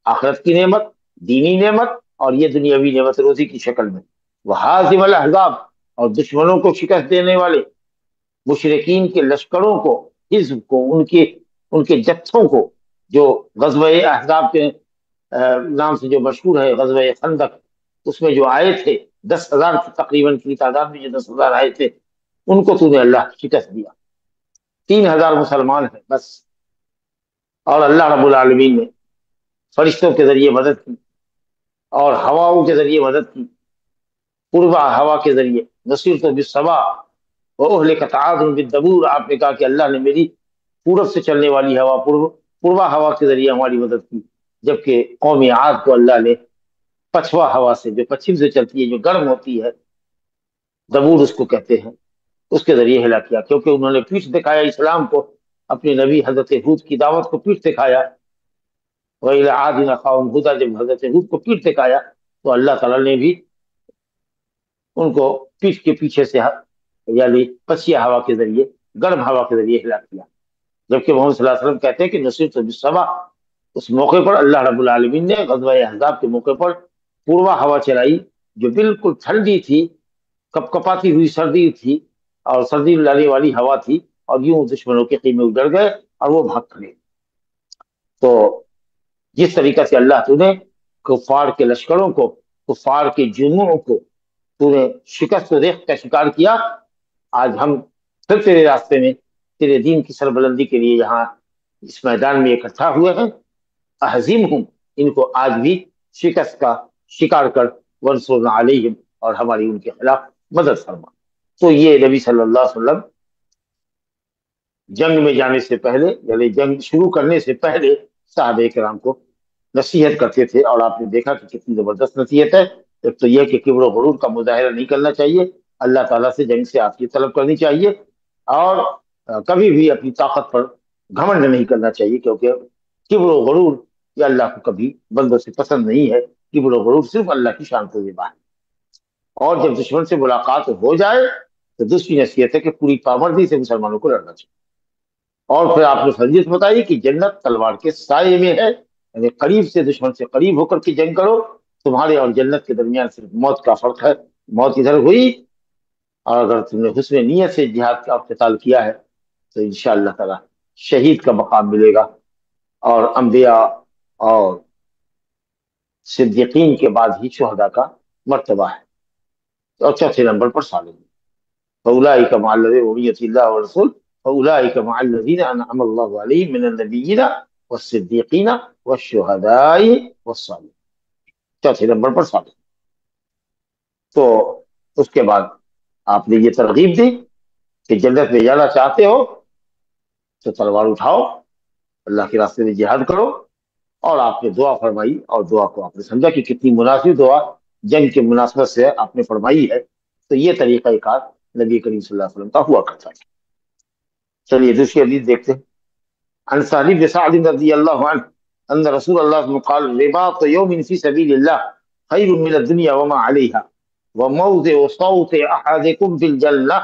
آخرت کی نعمت، دینی نعمت، اور یہ دنیاوی نعمت روزی کی شکل میں. وہ حازم الاحزاب، اور دشمنوں کو شکست دینے والے مشرکین کے لشکروں کو، حزب کو، ان کے جتھوں کو، جو غزوہ احزاب کے نام سے جو مشہور ہے، غزوہ خندق، اس میں جو آئے تھے 10,000 تقریباً کی تعداد میں جو 10,000 آئے تھے، ان کو تو نے اللہ شکست دیا. 3,000 مسلمان ہیں بس. اور اللہ رب العالمین نے فرشتوں کے ذریعے مدد کی اور ہواؤں کے ذریعے مدد کی. پوربا ہوا کے ذریعے نصیرت بالصبا واہلکت عاد بالدبور. آپ نے کہا کہ اللہ نے میری پورب سے چلنے والی ہوا، پوربا ہوا کے ذریعے ہماری مدد کی، جبکہ قوم عاد کو اللہ نے پچھوا ہوا سے، جو پچھم سے چلتی ہے، جو گرم ہوتی ہے، دبور اس کو کہتے ہیں، اس کے ذریعے ہلاک کیا، کیونکہ انہوں نے پیٹھ دکھایا اسلام کو، اپنے نبی حضرت ہود کی دعوت کو پیٹھ دکھایا. وَإِلَىٰ عَادٍ أَخَاهُمْ هُودًا، جب حضرت ہود کو پیٹھ دکھایا تو اللہ تعالیٰ نے بھی ان کو پیٹھ کے پیچھے سے، یعنی پچھیا ہوا کے ذریعے، گرم ہوا کے ذریعے ہلاک کیا. جبکہ محمد صلی اللہ علیہ وسلم کہتے ہیں کہ نصیرت بالصبا، اس موقع پر اللہ رب العالمین نے غزوہ احزاب کے موقع پر پوروا ہوا چلائی، جو بالکل ٹھنڈی تھی، کپ کپاتی ہوئی سردی تھی، اور سردی لانے والی ہوا تھی، اور یوں دشمنوں کے خیمے اجڑ گئے اور وہ بھاگ کھڑے. تو جس طریقے سے اللہ تو نے کفار کے لشکروں کو، کفار کے جنوؤں کو تو نے شکست و ریخت کا شکار کیا، آج ہم پھر تیرے راستے میں، تیرے دین کی سربلندی کے لیے یہاں اس میدان میں اکٹھا ہوئے ہیں. احزمہم، ان کو آج بھی شکست کا شکار کر، ورسولنا علیہم، اور ہماری ان کے خلاف مدد فرما. تو یہ نبی صلی اللہ علیہ وسلم جنگ میں جانے سے پہلے، یعنی جنگ شروع کرنے سے پہلے صحابہ کرام کو نصیحت کرتے تھے، اور آپ نے دیکھا کہ کتنی زبردست نصیحت ہے. ایک تو یہ کہ کبر و غرور کا مظاہرہ نہیں کرنا چاہیے، اللہ تعالیٰ سے جنگ سے عافیت طلب کرنی چاہیے، اور کبھی بھی اپنی طاقت پر گھمنڈ نہیں کرنا چاہیے، کیونکہ کبر و غرور یہ اللہ کو کبھی بندوں سے پسند نہیں ہے. کبر و غرور صرف اللہ کی شان کو زیبا ہے. اور جب دشمن سے ملاقات ہو جائے تو دوسری نصیحت ہے کہ پوری پامردی سے مسلمانوں کو لڑنا چاہیے. اور پھر آپ نے فضیلت بتائی کہ جنت تلوار کے سائے میں ہے، یعنی قریب سے، دشمن سے قریب ہو کر کے جنگ کرو. تمہارے اور جنت کے درمیان صرف موت کا فرق ہے. موت ادھر ہوئی، اور اگر تم نے حسن نیت سے جہاد کا قتال کیا ہے تو انشاءاللہ تعالی شہید کا مقام ملے گا. اور انبیاء اور صدیقین کے بعد ہی شہداء کا مرتبہ ہے. اور چوتھے نمبر پر صالحین. فَأُولَٰئِكَ مَعَ الَّذِينَ يُؤْمِنُونَ بِاللَّهِ وَرَسُولِهِ فَأُولَٰئِكَ مَعَ الَّذِينَ أَنْعَمَ اللَّهُ عَلَيْهِم مِّنَ النَّبِيِّينَ وَالصِّدِّيقِينَ وَالشُّهَدَاءِ وَالصَّالِحِينَ. چوتھے نمبر پر صالح. تو اس کے بعد آپ نے یہ ترغیب دی کہ جنت میں جانا چاہتے ہو تو تلوار اٹھاؤ، اللہ کے راستے میں جہاد کرو. اور آپ نے دعا فرمائی، اور دعا کو آپ نے سمجھا کہ کتنی مناسب دعا جنگ کے مناسبت سے آپ نے فرمائی ہے. تو یہ طریقہ کار نبی کریم صلی اللہ علیہ وسلم کا ہوا کرتا ہے. چلیے دوسری حدیث دیکھتے ہیں. عن سہل بن سعد رضی اللہ عنہ ان رسول اللہ قال رباط یوم فی سبیل اللہ خیر من الدنیا وما علیہا وموضع صوت احدکم فی الجنہ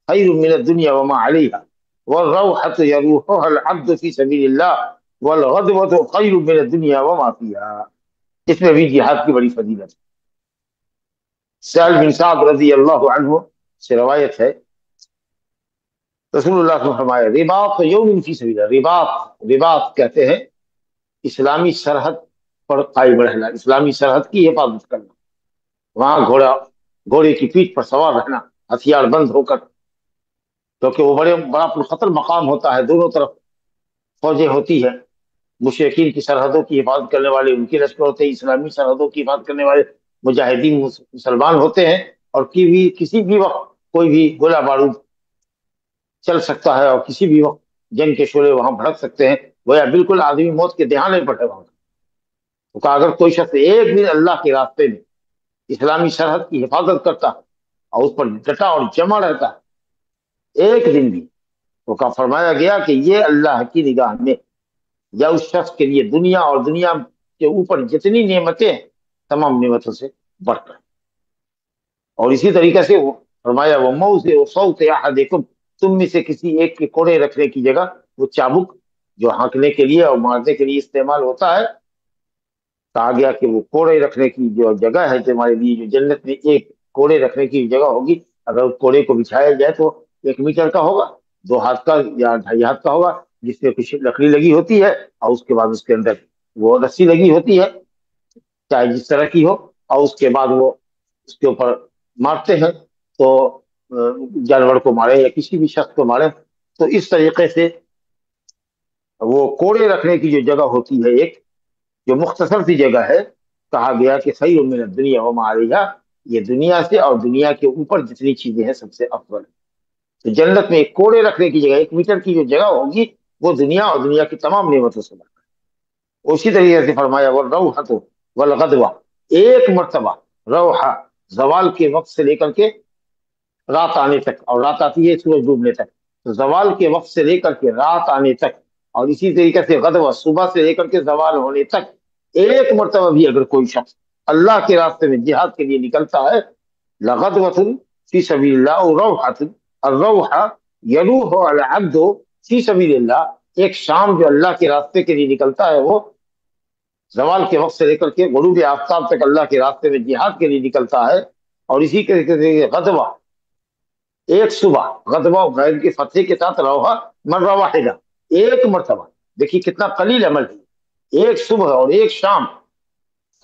خیر من الدنیا وما علیہا والروحة يروحها العبد في سبيل الله والغدوة خیر من الدنیا وما فیہا. اس میں بھی جہاد کی بڑی فضیلت ہے. سہل بن سعد رضی اللہ عنہ سے روایت ہے، رسول اللہ نے فرمایا رباط یوم فی سبیل اللہ. رباط کہتے ہیں اسلامی سرحد پر قائم رہنا، اسلامی سرحد کی حفاظت کرنا، وہاں گھوڑے کی پیٹھ پر سوار رہنا ہتھیار بند ہو کر، کیونکہ وہ بڑا پرخطر مقام ہوتا ہے. دونوں طرف فوجیں ہوتی ہیں، مشرکین کی سرحدوں کی حفاظت کرنے والے ان کے لشکر ہوتے ہیں، اسلامی سرحدوں کی حفاظت کرنے والے مجاہدین مسلمان ہوتے ہیں. اور کسی بھی وقت کوئی بھی گولہ بارود چل سکتا ہے، اور کسی بھی وقت جنگ کے شعلے وہاں بھڑک سکتے ہیں. گویا بالکل آدمی موت کے دہانے پر ہے وہاں. تو کہا اگر کوئی شخص ایک دن اللہ کے راستے میں اسلامی سرحد کی حفاظت کرتا اور اس پر ڈٹا اور جمع رہتا ایک دن بھی، تو کہا فرمایا گیا کہ یہ اللہ کی نگاہ میں یا اس شخص کے لیے دنیا اور دنیا کے اوپر جتنی نعمتیں ہیں تمام نعمتوں سے بڑھ کر. اور اسی طریقے سے وہ فرمایا وہ موضع صوت احدکم تم میں سے کسی ایک کے کوڑے رکھنے کی جگہ، وہ چابک جو ہانکنے کے لیے اور مارنے کے لیے استعمال ہوتا ہے، کہا گیا کہ وہ کوڑے رکھنے کی جو جگہ ہے تمہارے لیے، جو جنت میں ایک کوڑے رکھنے کی جگہ ہوگی، اگر اس کوڑے کو بچھایا جائے تو 1 میٹر کا ہوگا، 2 ہاتھ کا یا 2.5 ہاتھ کا ہوگا، جس میں کچھ لکڑی لگی ہوتی ہے اور اس کے بعد اس کے اندر وہ رسی لگی ہوتی ہے، چاہے جس طرح کی ہو، اور اس کے بعد وہ اس کے اوپر مارتے ہیں تو جانور کو مارے یا کسی بھی شخص کو مارے، تو اس طریقے سے وہ کوڑے رکھنے کی جو جگہ ہوتی ہے ایک، جو مختصر سی جگہ ہے، کہا گیا کہ خیر من الدنیا وما علیہا، یہ دنیا سے اور دنیا کے اوپر جتنی چیزیں ہیں سب سے افضل ہے۔ تو جنت میں ایک کوڑے رکھنے کی جگہ، 1 میٹر کی جو جگہ ہوگی، وہ دنیا اور دنیا کی تمام نعمتوں سے بڑھ کر۔ اسی طریقے سے فرمایا والروحۃ والغدوہ، ایک مرتبہ روحہ زوال کے وقت سے لے کر کے رات آنے تک، اور رات آتی ہے سورج ڈوبنے تک، تو زوال کے وقت سے لے کر کے رات آنے تک، اور اسی طریقے سے غدوہ صبح سے لے کر کے زوال ہونے تک، ایک مرتبہ بھی اگر کوئی شخص اللہ کے راستے میں جہاد کے لیے نکلتا ہے، لغدوۃ فی سبیل اللہ او روحۃ، الروح یلوح العبد فی سبیل اللہ، ایک شام جو اللہ کے راستے کے لیے نکلتا ہے، وہ زوال کے وقت سے لے کر کے غروب آفتاب تک اللہ کے راستے میں جہاد کے لیے نکلتا ہے، اور اسی طریقے سے غدوہ ایک صبح، غدوہ غیر کی فتح کے ساتھ روحہ مرہ واحدہ، ایک مرتبہ، دیکھیے کتنا قلیل عمل ہے، ایک صبح اور ایک شام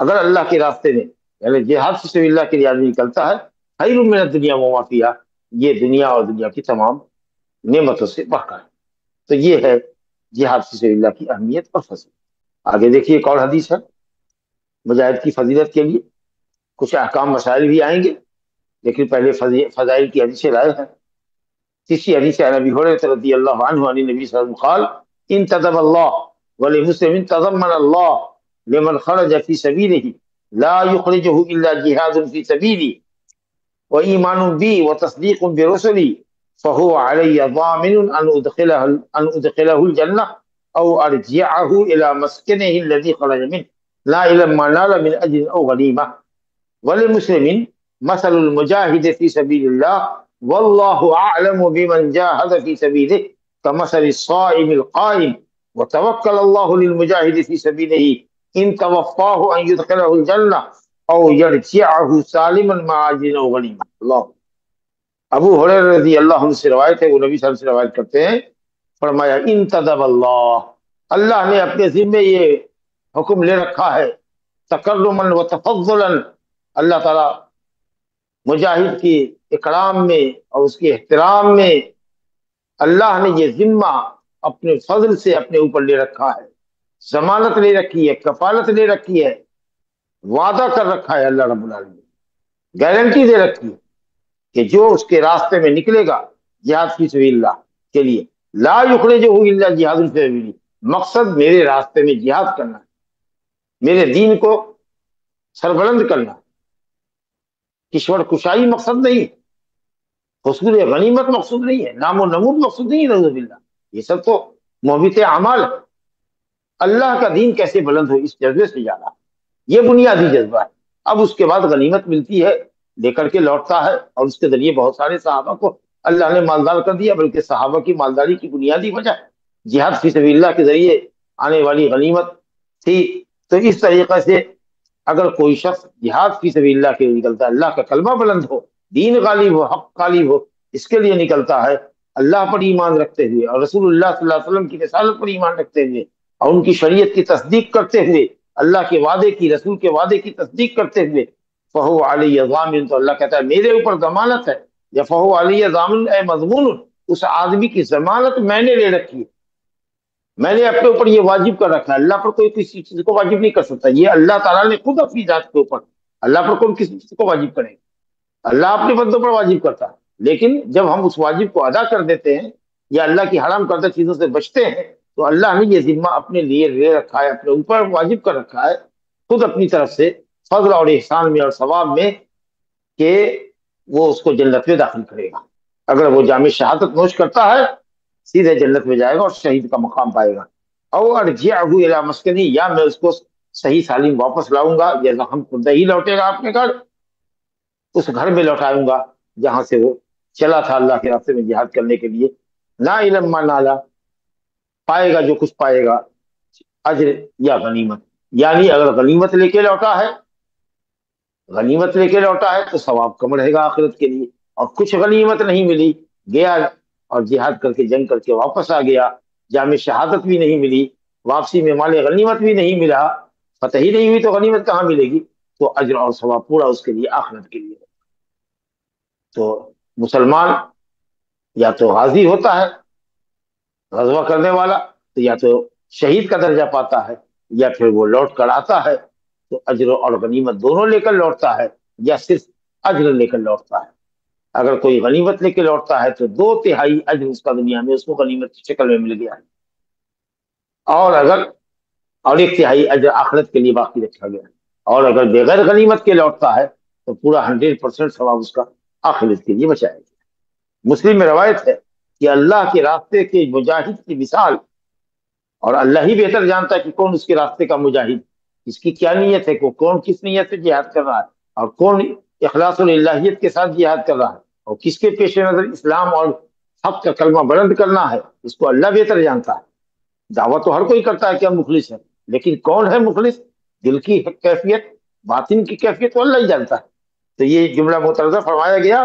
اگر اللہ کے راستے میں یعنی جہاد فی سبیل اللہ کے لیے آدمی نکلتا ہے، خیر من الدنیا وما فیہا، یہ دنیا اور دنیا کی تمام نعمتوں سے بڑھ کر۔ تو یہ ہے جہاد فی سبیل اللہ کی اہمیت اور فضیلت۔ آگے دیکھیے ایک اور حدیث ہے مجاہد کی فضیلت کے لیے، کچھ احکام مسائل بھی آئیں گے، لیکن پہلے فضائل کی حدیثیں لائے ہیں۔ تیسری حدیث عن ابی ہریرہ رضی اللہ عنہ عن النبی صلی اللہ علیہ وسلم قال انتدب اللہ ولمسلم تضمن اللہ لمن خرج فی سبیلہ لا یخرجہ الا جہاد فی سبیلی وایمان بی وتصدیق برسلی فهو علی ضامن ان ادخلہ الجنہ او ارجعہ الى مسکنہ الذی خرج منہ لا الى ما نال من اجر او غنیمہ۔ ولمسلم مثل المجاہد فی سبیل اللہ واللہ اعلم بمن جاہد فی سبیلہ کمثل الصائم القائم وتوکل اللہ للمجاہد فی سبیلہ ان توفاہ ان یدخلہ الجنہ او یرجعہ سالما مع اجر او غنیمہ۔ اللہ، ابو ہریرہ رضی اللہ عنہ سے روایت ہے، وہ نبی صلی اللہ علیہ وسلم سے روایت کرتے ہیں، فرمایا انتدب اللہ، اللہ نے اپنے ذمے یہ حکم لے رکھا ہے، تکرما و تفضلا، اللہ تعالیٰ مجاہد کی اکرام میں اور اس کے احترام میں اللہ نے یہ ذمہ اپنے فضل سے اپنے اوپر لے رکھا ہے، ضمانت لے رکھی ہے، کفالت لے رکھی ہے، وعدہ کر رکھا ہے اللہ رب العالمین، گارنٹی دے رکھی ہے کہ جو اس کے راستے میں نکلے گا جہاد فی سبیل اللہ کے لیے، لا یخرجہ الا جہاد فی سبیلی، مقصد میرے راستے میں جہاد کرنا ہے، میرے دین کو سربلند کرنا، کشور کشائی مقصد نہیں، حصول غنیمت مقصود نہیں ہے، نام و نمود مقصود نہیں ہے، نعوذ باللہ، یہ سب تو محبت اعمال ہے۔ اللہ کا دین کیسے بلند ہو، اس جذبے سے جانا، یہ بنیادی جذبہ ہے۔ اب اس کے بعد غنیمت ملتی ہے، لے کر کے لوٹتا ہے، اور اس کے ذریعے بہت سارے صحابہ کو اللہ نے مالدار کر دیا، بلکہ صحابہ کی مالداری کی بنیادی وجہ جہاد فی سبیل اللہ کے ذریعے آنے والی غنیمت تھی۔ تو اس طریقے سے اگر کوئی شخص جہاد فی سبیل اللہ کے لیے نکلتا ہے، اللہ کا کلمہ بلند ہو، دین غالب ہو، حق غالب ہو، اس کے لیے نکلتا ہے، اللہ پر ایمان رکھتے ہوئے اور رسول اللہ صلی اللہ علیہ وسلم کی رسالت پر ایمان رکھتے ہوئے اور ان کی شریعت کی تصدیق کرتے ہوئے، اللہ کے وعدے کی، رسول کے وعدے کی تصدیق کرتے ہوئے، فہو علی ضامن، تو اللہ کہتا ہے میرے اوپر ضمانت ہے، یا فہو علی ضامن اے مضمون، اس آدمی کی ضمانت میں نے لے رکھی ہے، میں نے اپنے اوپر یہ واجب کر رکھا ہے، اللہ پر کوئی کسی چیز کو واجب نہیں کر سکتا، یہ اللہ تعالیٰ نے خود اپنی ذات کے اوپر، اللہ پر کون کسی چیز کو واجب کرے گا، اللہ اپنے بندوں پر واجب کرتا ہے، لیکن جب ہم اس واجب کو ادا کر دیتے ہیں یا اللہ کی حرام کردہ چیزوں سے بچتے ہیں، تو اللہ نے یہ ذمہ اپنے لیے لے رکھا ہے، اپنے اوپر واجب کر رکھا ہے خود اپنی طرف سے، فضل اور احسان میں اور ثواب میں، کہ وہ اس کو جنت میں داخل کرے گا۔ اگر وہ جامع شہادت نوش کرتا ہے سیدھے جنت میں جائے گا اور شہید کا مقام پائے گا۔ او ارجعہ الی مسکنی، یا میں اس کو صحیح سالم واپس لاؤں گا، جیسا ہم خود ہی لوٹے گا اپنے گھر، اس گھر میں لوٹاؤں گا جہاں سے وہ چلا تھا اللہ کے راستے میں جہاد کرنے کے لیے، نا علم ما نالا، پائے گا جو کچھ پائے گا، اجر یا غنیمت، یعنی اگر غنیمت لے کے لوٹا ہے، غنیمت لے کے لوٹا ہے تو ثواب کم رہے گا آخرت کے لیے، اور کچھ غنیمت نہیں ملی، گیا اور جہاد کر کے جنگ کر کے واپس آ گیا، جامع شہادت بھی نہیں ملی، واپسی میں مال غنیمت بھی نہیں ملا، فتح ہی نہیں ہوئی تو غنیمت کہاں ملے گی؟ تو اجر اور ثواب پورا اس کے لیے آخرت کے لیے۔ تو مسلمان یا تو غازی ہوتا ہے، غزوہ کرنے والا، تو یا تو شہید کا درجہ پاتا ہے، یا پھر وہ لوٹ کر آتا ہے تو اجر اور غنیمت دونوں لے کر لوٹتا ہے، یا صرف اجر لے کر لوٹتا ہے۔ اگر کوئی غنیمت لے کے لوٹتا ہے تو 2/3 اجر اس کا دنیا میں اس کو غنیمت کی شکل میں مل گیا ہے، اور اگر اور 1/3 اجر آخرت کے لیے باقی رکھا گیا ہے، اور اگر بغیر غنیمت کے لوٹتا ہے تو پورا 100% ثواب اس کا آخرت کے لیے بچایا گیا۔ مسلم میں روایت ہے کہ اللہ کے راستے کے مجاہد کی مثال، اور اللہ ہی بہتر جانتا ہے کہ کون اس کے راستے کا مجاہد، اس کی کیا نیت ہے، کون کس نیت سے جہاد کر رہا ہے، اور کون اخلاص الہیت کے ساتھ جہاد کر رہا ہے، اور کس کے پیش نظر اسلام اور حق کا کلمہ بلند کرنا ہے، اس کو اللہ بہتر جانتا ہے۔ دعویٰ تو ہر کوئی کرتا ہے کہ ہم مخلص ہیں، لیکن کون ہے مخلص، دل کی کیفیت، باطن کی کیفیت تو اللہ ہی جانتا ہے۔ تو یہ جملہ مترجم فرمایا گیا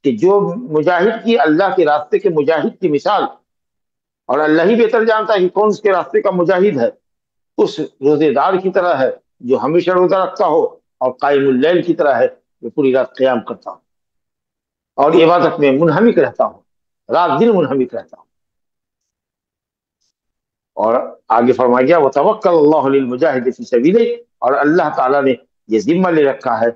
کہ جو مجاہد کی، اللہ کے راستے کے مجاہد کی مثال، اور اللہ ہی بہتر جانتا ہے کہ کون اس کے راستے کا مجاہد ہے، اس روزے دار کی طرح ہے جو ہمیشہ روزہ رکھتا ہو، اور قائم اللیل کی طرح ہے جو پوری رات قیام کرتا ہو اور عبادت میں منہمک رہتا ہو، رات دن منہمک رہتا ہو۔ اور آگے فرمایا گیا وَتَوَكَّلَ اللَّهُ لِلْمُجَاهِدِ فِي سَبِيلِهِ، اور اللہ تعالیٰ نے یہ ذمہ لے رکھا ہے،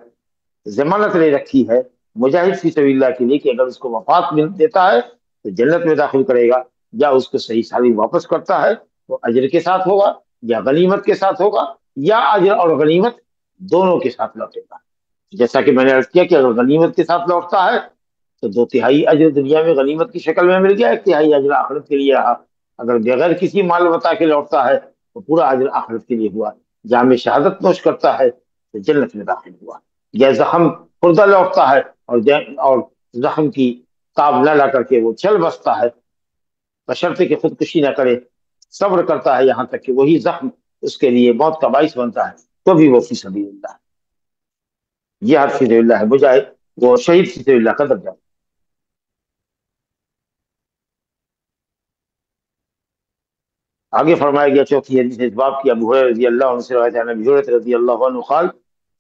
ضمانت لے رکھی ہے مجاہد فی سبیل اللہ کے لیے کہ اگر اس کو وفات مل دیتا ہے تو جنت میں داخل کرے گا، یا اس کو صحیح سالم واپس کرتا ہے تو اجر کے ساتھ ہوگا، یا غنیمت کے ساتھ ہوگا، یا اجر اور غنیمت دونوں کے ساتھ لوٹے گا۔ جیسا کہ میں نے عرض کیا کہ اگر غنیمت کے ساتھ لوٹتا ہے تو 2/3 اجر دنیا میں غنیمت کی شکل میں مل گیا، 1/3 اجر آخرت کے لیے رہا۔ اگر بغیر کسی مال بتا کے لوٹتا ہے تو پورا اجر آخرت کے لیے ہوا، جامع شہادت نوش کرتا ہے تو جنت میں داخل ہوا، یا زخم خوردہ لوٹتا ہے اور زخم کی تاب نہ لا کر کے وہ چل بستا ہے، بشرطے کہ خودکشی نہ کرے، صبر کرتا ہے یہاں تک کہ وہی زخم اس کے لیے موت کا باعث بنتا ہے، تو بھی وہ فی سبیل اللہ ہے۔ یہ حد فی سبیل اللہ ہے، مجاہد وہ شہید فی سبیل اللہ کا درجہ۔ آگے فرمایا گیا چوتھی حدیث اس باب کی، ابو ہریرہ رضی اللہ عنہ سے روایت ہے، ابی ہریرہ رضی اللہ عنہ قال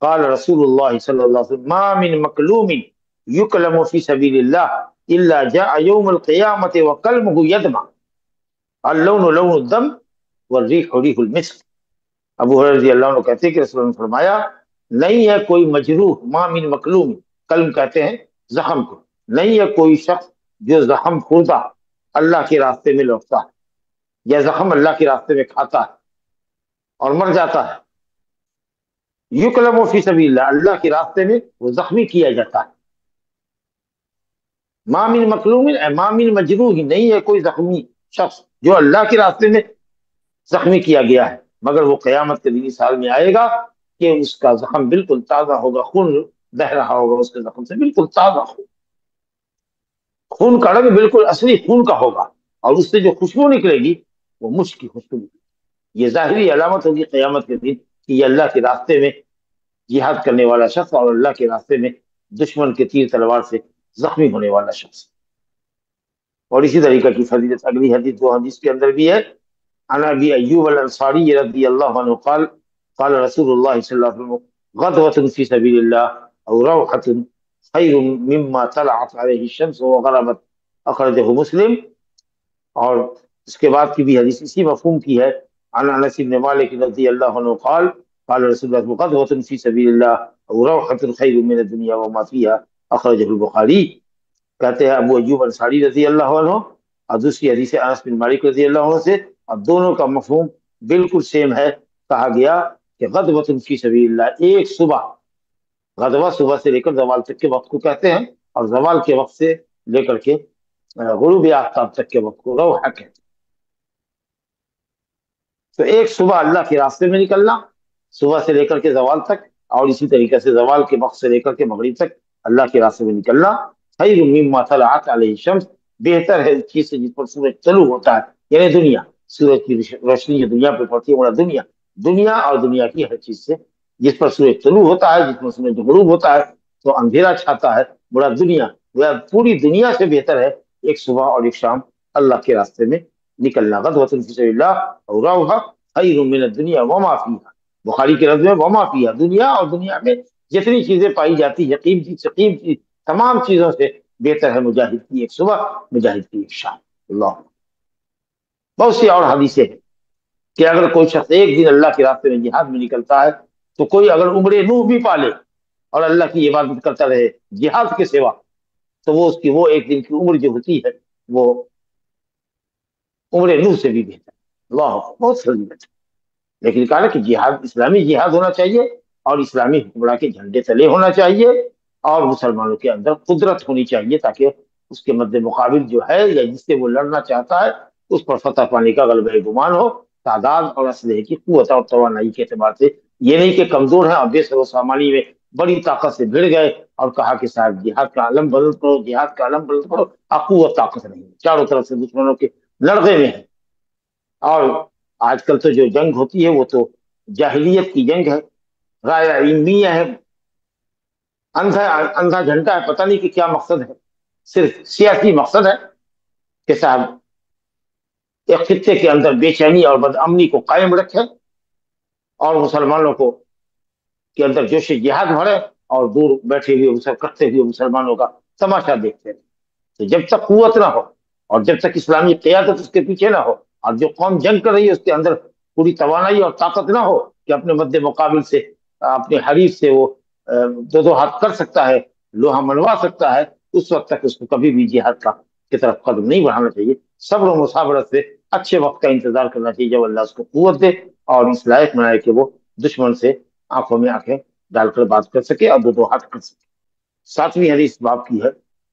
قال رسول اللہ صلی اللہ علیہ وسلم ما من مکلوم یکلم فی سبیل اللہ الا جاء یوم القیامت وقلمه یدمع اللون لون الدم والریح ریح المسک۔ ابو ہریرہ رضی اللہ عنہ کہتے ہیں کہ رسول اللہ نے فرمایا نہیں ہے کوئی مجروح، ما من مکلوم، کلم کہتے ہیں زخم کو، نہیں ہے کوئی شخص جو زخم خوردہ اللہ کے راستے میں لوٹتا ہے، یا زخم اللہ کے راستے میں کھاتا ہے اور مر جاتا ہے، یکلم فی سبیل اللہ، اللہ کے راستے میں وہ زخمی کیا جاتا ہے۔ ما من مکلوم ما من مجروح، نہیں ہے کوئی زخمی شخص جو اللہ کے راستے میں زخمی کیا گیا ہے، مگر وہ قیامت کے دن سال میں آئے گا کہ اس کا زخم بالکل تازہ ہوگا، خون بہ رہا ہوگا اس کے زخم سے، بالکل تازہ ہو، خون کا رنگ بالکل اصلی خون کا ہوگا، اور اس سے جو خوشبو نکلے گی وہ مشک کی خوشبو نکلے گی۔ یہ ظاہری علامت ہوگی قیامت کے دن کہ یہ اللہ کے راستے میں جہاد کرنے والا شخص اور اللہ کے راستے میں دشمن کے تیر تلوار سے زخمی ہونے والا شخص۔ اور اسی طریقہ کی فضیلت اگلی حدیث، دو حدیث کے اندر بھی ہے، عن ابی ایوب الانصاری رضی اللہ عنہ قال قال رسول اللہ صلی اللہ علیہ وسلم غدوة فی سبیل اللہ او روحة خیر مما طلعت علیہ الشمس وغربت، اخرجہ مسلم۔ اور اس کے بعد کی بھی حدیث اسی مفہوم کی ہے، عن انس بن مالک رضی اللہ عنہ قال قال رسول اللہ غدوة فی سبیل اللہ او روحة خیر من الدنیا وما فیہا، اخرجہ البخاری۔ کہتے ہیں ابو ایوب انصاری رضی اللہ عنہ، اور دوسری حدیث انس بن مالک رضی اللہ عنہ سے، اور دونوں کا مفہوم بالکل سیم ہے۔ کہا گیا کہ غدوۃ فی سبیل اللہ، ایک صبح، غدوہ صبح سے لے کر زوال تک کے وقت کو کہتے ہیں، اور زوال کے وقت سے لے کر کے غروب آفتاب تک کے وقت کو روحہ کہتے ہیں۔ تو ایک صبح اللہ کے راستے میں نکلنا، صبح سے لے کر کے زوال تک، اور اسی طریقے سے زوال کے وقت سے لے کر کے مغرب تک اللہ کے راستے میں نکلنا، خیر مما طلعت علیہ الشمس، بہتر ہے اس چیز سے جس پر سورج طلوع ہوتا ہے، یعنی دنیا، سورج کی روشنی جو دنیا پہ پڑتی ہے وہ دنیا، دنیا اور دنیا کی ہر چیز سے جس پر سورج طلوع ہوتا ہے، جس پر سورج غروب ہوتا ہے تو اندھیرا چھاتا ہے، بڑا دنیا، وہ پوری دنیا سے بہتر ہے ایک صبح اور ایک شام اللہ کے راستے میں نکلنا، غدوۃ فی سبیل اللہ اور روحا خیر من الدنیا وما فیہا، بخاری کے لفظ میں وما فیہا، دنیا اور دنیا میں جتنی چیزیں پائی جاتی ہے قیمتی سے قیمتی تمام چیزوں سے بہتر ہے مجاہد کی ایک صبح، مجاہد کی ایک شام۔ اللہ، بہت سی اور حدیثیں ہیں کہ اگر کوئی شخص ایک دن اللہ کے راستے میں جہاد میں نکلتا ہے تو کوئی اگر عمر نوح بھی پالے اور اللہ کی عبادت کرتا رہے جہاد کے سوا، تو وہ اس کی وہ ایک دن کی عمر جو ہوتی ہے وہ عمر نوح سے بھی بہتر ہے۔ اللہ، بہت فضیلت ہے۔ لیکن کہا نا کہ جہاد اسلامی جہاد ہونا چاہیے اور اسلامی حکمراں کے جھنڈے تلے ہونا چاہیے اور مسلمانوں کے اندر قدرت ہونی چاہیے تاکہ اس کے مد مقابل جو ہے یا جس سے وہ لڑنا چاہتا ہے اس پر فتح پانے کا غلبہ گمان ہو، تعداد اور اسلحے کی قوت اور توانائی کے اعتبار سے، یہ نہیں کہ کمزور ہیں اور بے سر و سامانی میں بڑی طاقت سے بھڑ گئے اور کہا کہ صاحب جہاد کا علم بلند کرو، جہاد کا علم بلند کرو، اب قوت طاقت نہیں، چاروں طرف سے دشمنوں کے لڑکے میں ہے۔ اور آج کل تو جو جنگ ہوتی ہے وہ تو جاہلیت کی جنگ ہے، رائے علمیہ ہے، اندھا اندھا جھنڈا ہے، پتہ نہیں کہ کیا مقصد ہے، صرف سیاسی مقصد ہے کہ صاحب ایک خطے کے اندر بے چینی اور بدامنی کو قائم رکھے اور مسلمانوں کو کے اندر جوش جہاد بھرے اور دور بیٹھے ہوئے کرتے ہوئے مسلمانوں کا تماشا دیکھتے ہیں۔ تو جب تک قوت نہ ہو اور جب تک اسلامی قیادت اس کے پیچھے نہ ہو اور جو قوم جنگ کر رہی ہے اس کے اندر پوری توانائی اور طاقت نہ ہو کہ اپنے مد مقابل سے اپنے حریف سے وہ دو دو ہاتھ کر سکتا ہے، لوہا منوا سکتا ہے، اس وقت تک اس کو کبھی بھی جہاد کا کی طرف قدم نہیں بڑھانا چاہیے۔ صبر و مصابرت سے اچھے وقت کا انتظار کرنا چاہیے جب اللہ اس کو قوت دے اور اس لائق بنائے کہ وہ دشمن سے آنکھوں میں آنکھیں ڈال کر بات کر سکے اور دو دو ہاتھ کر سکے۔ 7ویں حدیث باب کی ہے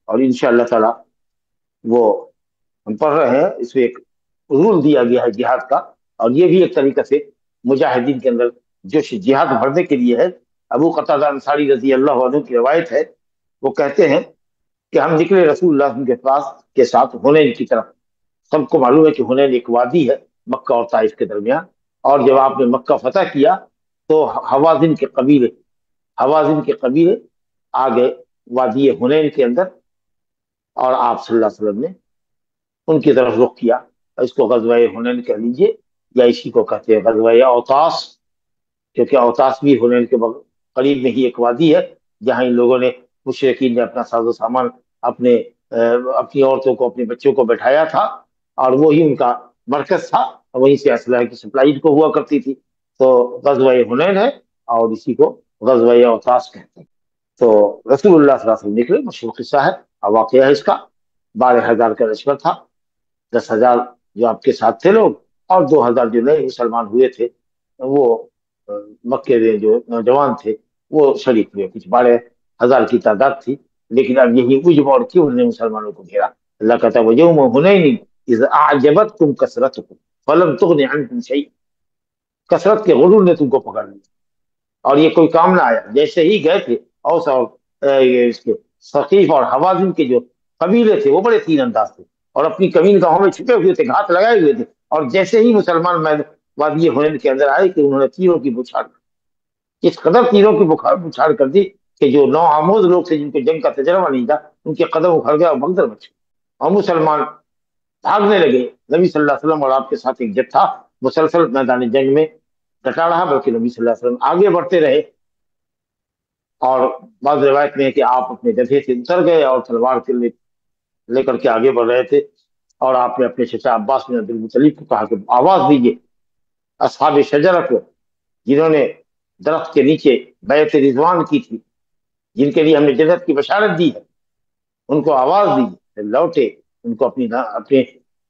اور انشاءاللہ تعالی وہ ہم پڑھ رہے ہیں، اس میں ایک رول دیا گیا ہے جہاد کا اور یہ بھی ایک طریقہ سے مجاہدین کے اندر جو جہاد بڑھنے کے لیے ہے۔ ابو قتادہ انصاری رضی اللہ عنہ کی روایت ہے، وہ کہتے ہیں کہ ہم نکلے رسول اللہ صلی اللہ علیہ وسلم کے پاس کے ساتھ حنین کی طرف۔ سب کو معلوم ہے کہ حنین ایک وادی ہے مکہ اور طائف کے درمیان، اور جب آپ نے مکہ فتح کیا تو حوازن کے قبیلے آ گئے وادی حنین کے اندر اور آپ صلی اللہ علیہ وسلم نے ان کی طرف رخ کیا۔ اس کو غزوہ حنین کہہ لیجیے یا اسی کو کہتے ہیں غزوہ اوطاس، کیونکہ اوطاس بھی حنین کے قریب میں ہی ایک وادی ہے جہاں ان لوگوں نے مشرکین نے اپنا ساز و سامان اپنی عورتوں کو اپنے بچوں کو بٹھایا تھا اور وہی ان کا مرکز تھا، وہیں سے اسلحہ کی سپلائی کو ہوا کرتی تھی۔ تو غزوہ حنین ہے اور اسی کو غزوہ اوطاس کہتے ہیں۔ تو رسول اللہ صلی اللہ علیہ وسلم نکلے، مشہور قصہ ہے اور واقعہ ہے اس کا۔ 12,000 کا لشکر تھا، 10,000 جو آپ کے ساتھ تھے لوگ اور 2,000 جو نئے مسلمان ہوئے تھے وہ مکے میں جو نوجوان تھے وہ شریک ہوئے، کچھ 12,000 کی تعداد تھی۔ لیکن اب یہی عجب اور کیوں نے مسلمانوں کو گھیرا، اللہ کہتا ہے وَيَوْمَ حُنَيْنٍ إِذْ أَعْجَبَتْكُمْ كَثْرَتُكُمْ فَلَمْ تُغْنِ عَنْكُمْ شَيْئًا، کثرت کے غرور نے تم کو پکڑ لیا اور یہ کوئی کام نہ آیا۔ جیسے ہی گئے تھے اوس اور اس کے ثقیف اور حوازن کے جو قبیلے تھے وہ بڑے تین انداز تھے اور اپنی کمین گاہوں میں چھپے ہوئے تھے، گھات لگائے ہوئے تھے، اور جیسے ہی مسلمان وادی حنین کے اندر آئے کہ انہوں نے تیروں کی بچھاڑ، اس قدر تیروں کی بچھاڑ کر دی کہ جو نو آموز لوگ تھے جن کو جنگ کا تجربہ نہیں تھا ان کے قدم اکھڑ گیا اور بھگدڑ مچ گئی اور مسلمان بھاگنے لگے۔ نبی صلی اللہ علیہ وسلم اور آپ کے ساتھ ایک جتھا مسلسل میدان جنگ میں ڈٹا رہا، بلکہ نبی صلی اللہ علیہ وسلم آگے بڑھتے رہے اور بعض روایت میں ہے کہ آپ اپنے گدھے سے اتر گئے اور تلوار لے کر کے آگے بڑھ رہے تھے اور آپ نے اپنے چچا عباس بن عبد المطلب کو کہا کہ آواز دیجیے اصحاب شجرہ کو، جنہوں نے درخت کے نیچے بیعت رضوان کی تھی، جن کے لیے ہم نے جنت کی بشارت دی ہے، ان کو آواز دیجیے۔ لوٹے، ان کو اپنی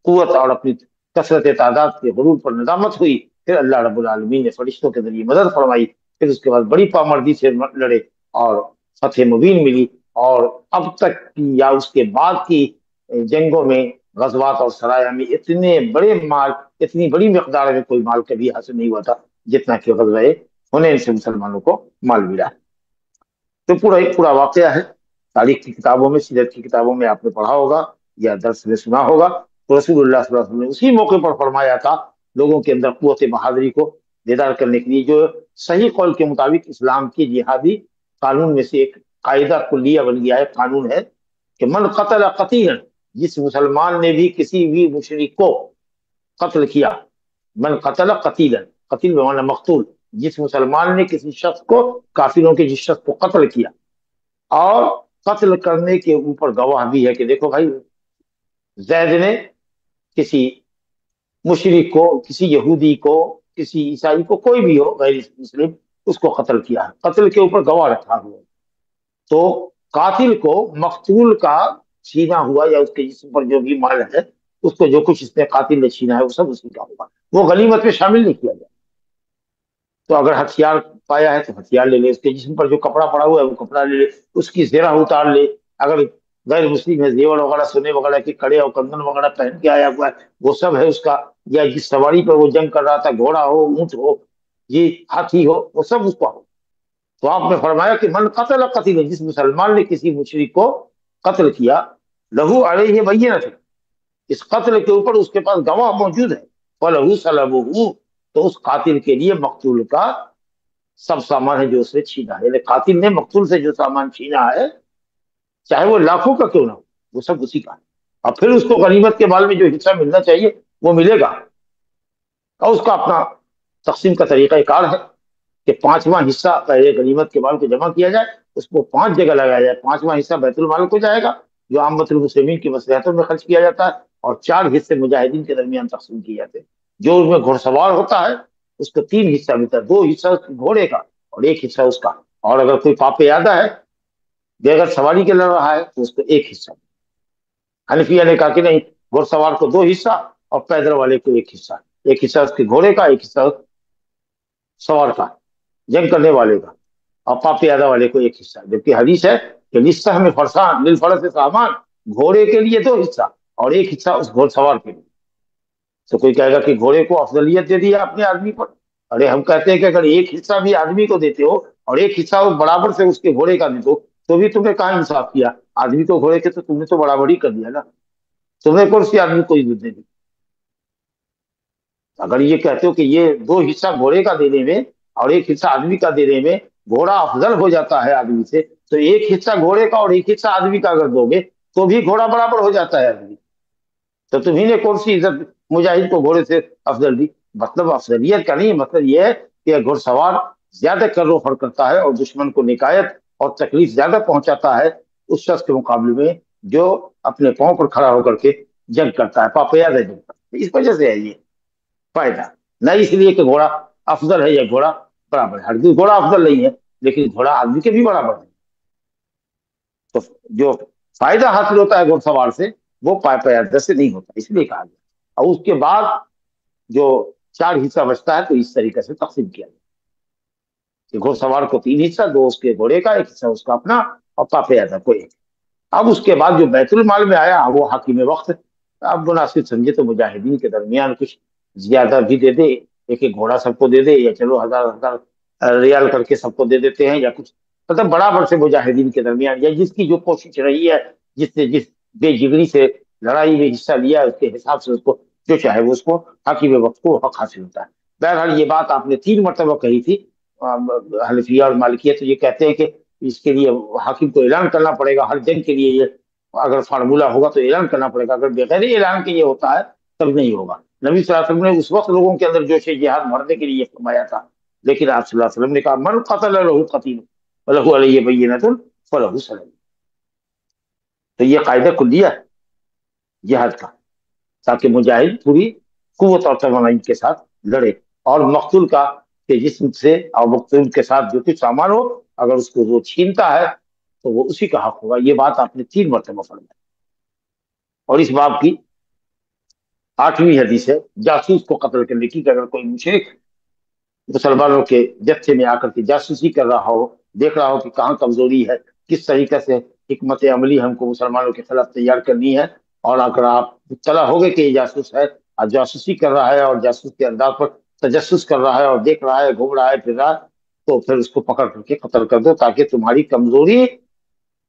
قوت اور اپنی کثرت تعداد کے غرور پر ندامت ہوئی۔ پھر اللہ رب العالمین نے فرشتوں کے ذریعے مدد فرمائی، پھر اس کے بعد بڑی پامردی سے لڑے اور فتح مبین ملی۔ اور اب تک کی یا اس کے بعد کی جنگوں میں غزوات اور سرایہ میں اتنے بڑے مال، اتنی بڑی مقدار میں کوئی مال کبھی حاصل نہیں ہوا تھا جتنا کہ غزوہ حنین سے مسلمانوں کو مال ملا ہے۔ تو پورا واقعہ ہے تاریخ کی کتابوں میں، سیرت کی کتابوں میں آپ نے پڑھا ہوگا یا درس میں سنا ہوگا، تو رسول اللہ صلی اللہ علیہ وسلم نے اسی موقع پر فرمایا تھا لوگوں کے اندر قوت بہادری کو بیدار کرنے کے لیے، جو صحیح قول کے مطابق اسلام کی جہادی قانون میں سے ایک قاعدہ کلیہ بن گیا ہے، قانون ہے کہ من قتل قتیلا، جس مسلمان نے بھی کسی بھی مشرک کو قتل کیا، من قتل قتیلا، قتیل بمعنی مقتول، جس مسلمان نے کسی شخص کو، کافروں کے جس شخص کو قتل کیا، اور قتل کرنے کے اوپر گواہ بھی ہے کہ دیکھو بھائی زید نے کسی مشرک کو، کسی یہودی کو، کسی عیسائی کو، کوئی بھی ہو غیر مسلم، اس کو قتل کیا ہے، قتل کے اوپر گواہ رکھا ہوا ہے، تو قاتل کو مقتول کا چھینا ہوا یا اس کے جسم پر جو بھی مال ہے، اس کو جو کچھ اس نے قاتل نے چھینا ہے وہ سب اسی کا ہوگا، وہ غنیمت میں شامل نہیں کیا جائے۔ تو اگر ہتھیار پایا ہے تو ہتھیار لے لے، اس کے جسم پر جو کپڑا پڑا ہوا ہے وہ کپڑا لے لے، اس کی زرہ اتار لے، اگر غیر مسلم ہے زیور وغیرہ سونے وغیرہ کے کڑے اور کنگن وغیرہ پہن کے آیا ہوا ہے وہ سب ہے اس کا، یا جس سواری پر وہ جنگ کر رہا تھا، گھوڑا ہو، اونٹ ہو، یہ ہاتھی ہو، وہ سب اس کا ہو۔ تو آپ نے فرمایا کہ من قتل قتیل، جس مسلمان نے کسی مشرک کو قتل کیا، لہو علیہ بینۃ، اس قتل کے اوپر اس کے پاس گواہ موجود ہے، فلہو سلبہ، تو اس قاتل کے لیے مقتول کا سب سامان ہے جو اس نے چھینا ہے، یعنی قاتل نے مقتول سے جو سامان چھینا ہے چاہے وہ لاکھوں کا کیوں نہ ہو، وہ سب اسی کا ہے، اور پھر اس کو غنیمت کے مال میں جو حصہ ملنا چاہیے وہ ملے گا، اور اس کا اپنا تقسیم کا طریقہ کار ہے کہ پانچواں حصہ پہلے غنیمت کے مال کو جمع کیا جائے، اس کو 5 جگہ لگایا جائے، پانچواں حصہ بیت المال کو جائے گا جو عامت المسلمین کی مصلحتوں میں خرچ کیا جاتا ہے، اور 4 حصے مجاہدین کے درمیان تقسیم کیے جاتے ہیں، جو اس میں گھڑ سوار ہوتا ہے اس کو 3 حصہ ملتا ہے، 2 حصہ اس گھوڑے کا اور 1 حصہ اس کا، اور اگر کوئی پاپ یادہ ہے بغیر سواری کے لڑ رہا ہے تو اس کو 1 حصہ۔ حنفیہ نے کہا کہ نہیں، گھڑ سوار کو 2 حصہ اور پیدل والے کو 1 حصہ، 1 حصہ اس کے گھوڑے کا، 1 حصہ سوار کا، جنگ کرنے والے کا، اور پاپ یادہ والے کو 1 حصہ، جبکہ حدیث ہے کہ للسہم فرسان للفرس سامان، گھوڑے کے لیے 2 حصہ اور 1 حصہ اس گھوڑ سوار کے لیے۔ تو کوئی کہے گا کہ گھوڑے کو افضلیت دے دیا اپنے آدمی پر، ارے ہم کہتے ہیں کہ اگر 1 حصہ بھی آدمی کو دیتے ہو اور 1 حصہ برابر سے اس کے گھوڑے کا دے دو تو بھی تم نے کہاں انصاف کیا، آدمی کو گھوڑے کے تو تم نے تو برابر ہی کر دیا نا، تم نے کون سی آدمی کو عزت دے دی؟ اگر یہ کہتے ہو کہ یہ 2 حصہ گھوڑے کا دینے میں اور 1 حصہ آدمی کا دینے میں گھوڑا افضل ہو جاتا ہے آدمی سے، تو 1 حصہ گھوڑے کا اور 1 حصہ آدمی کا اگر دو گے تو بھی گھوڑا برابر ہو جاتا ہے آدمی، تو تمہیں نے کون سی عزت مجاہد کو گھوڑے سے افضل دی؟ مطلب افضلیت کا نہیں، مطلب یہ ہے کہ گھڑ سوار زیادہ کر و فر کرتا ہے اور دشمن کو نکایت اور تکلیف زیادہ پہنچاتا ہے اس شخص کے مقابلے میں جو اپنے پاؤں پر کھڑا ہو کر کے جنگ کرتا ہے، پاپیاد ہے جنگ کرتا ہے، اس وجہ سے ہے یہ فائدہ، نہ اس لیے کہ گھوڑا افضل ہے یا گھوڑا برابر ہے، ہرگز گھوڑا افضل نہیں ہے لیکن گھوڑا آدمی کے بھی برابر ہے، تو جو فائدہ حاصل ہوتا ہے گھڑ سوار سے وہ پاپیادہ سے نہیں ہوتا، اس لیے کہا گیا، اور اس کے بعد جو 4 حصہ بچتا ہے تو اس طریقے سے تقسیم کیا گیا کہ گھڑ سوار کو 3 حصہ، 2 اس کے گھوڑے کا، 1 حصہ اس کا اپنا، اور پاپیادہ کو 1۔ اب اس کے بعد جو بیت المال میں آیا وہ حاکم وقت، اب مناسب سمجھے تو مجاہدین کے درمیان کچھ زیادہ بھی دے دے، 1 گھوڑا سب کو دے دے، یا چلو 1000 ریال کر کے سب کو دے دیتے ہیں، یا کچھ مطلب برابر سے مجاہدین کے درمیان، یا جس کی جو کوشش رہی ہے، جس نے جس بے جگری سے لڑائی میں حصہ لیا اس کے حساب سے اس کو جو چاہے وہ اس کو حاکم وقت کو حق حاصل ہوتا ہے۔ بہرحال یہ بات آپ نے 3 مرتبہ کہی تھی، حنفیہ اور مالکیہ تو یہ کہتے ہیں کہ اس کے لیے حاکم کو اعلان کرنا پڑے گا، ہر جنگ کے لیے یہ اگر فارمولہ ہوگا تو اعلان کرنا پڑے گا، اگر بغیر اعلان کے یہ ہوتا ہے تب نہیں ہوگا۔ نبی صلی اللہ علیہ وسلم نے اس وقت لوگوں کے اندر جوش جہاد بھرنے کے لیے یہ فرمایا تھا، لیکن آپ صلی اللہ علیہ وسلم نے کہا من قتل له قتیل وله علیہ بینۃ فلہ سلب، تو یہ قاعدہ کلیہ ہے جہاد کا، تاکہ مجاہد پوری قوت اور توانائی کے ساتھ لڑے، اور مقتول کا کہ جسم سے اور مقتول کے ساتھ جو کچھ سامان ہو اگر اس کو وہ چھینتا ہے تو وہ اسی کا حق ہوگا۔ یہ بات آپ نے 3 مرتبہ فرمائی، اور اس باب کی 8ویں حدیث ہے جاسوس کو قتل کرنے کی، کہ اگر کوئی مشرک مسلمانوں کے جتھے میں آ کر کے جاسوسی کر رہا ہو، دیکھ رہا ہو کہ کہاں کمزوری ہے، کس طریقے سے حکمت عملی ہم کو مسلمانوں کے خلاف تیار کرنی ہے، اور اگر آپ مطلع ہو گئے کہ یہ جاسوس ہے اور جاسوسی کر رہا ہے اور جاسوس کے انداز پر تجسس کر رہا ہے اور دیکھ رہا ہے، گھوم رہا ہے، پھر رہا ہے، تو پھر اس کو پکڑ کر کے قتل کر دو، تاکہ تمہاری کمزوری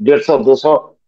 150, 200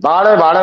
12-12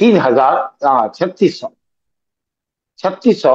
3000 3600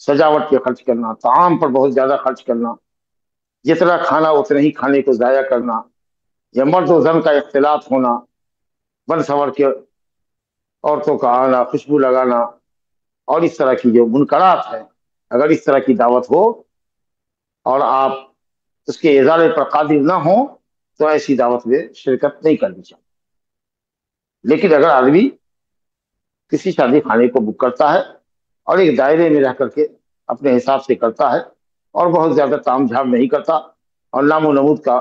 سجاوٹ پہ خرچ کرنا، طعام پر بہت زیادہ خرچ کرنا، جتنا کھانا اتنا ہی کھانے کو ضائع کرنا، یا مرد و زن کا اختلاط ہونا، بن سور کے عورتوں کا آنا، خوشبو لگانا، اور اس طرح کی جو منکرات ہے، اگر اس طرح کی دعوت ہو اور آپ اس کے ازالے پر قادر نہ ہوں تو ایسی دعوت میں شرکت نہیں کرنی چاہیے۔ لیکن اگر آدمی کسی شادی خانے کو بک کرتا ہے اور ایک دائرے میں رہ کر کے اپنے حساب سے کرتا ہے اور بہت زیادہ تام جھام نہیں کرتا اور نام و نمود کا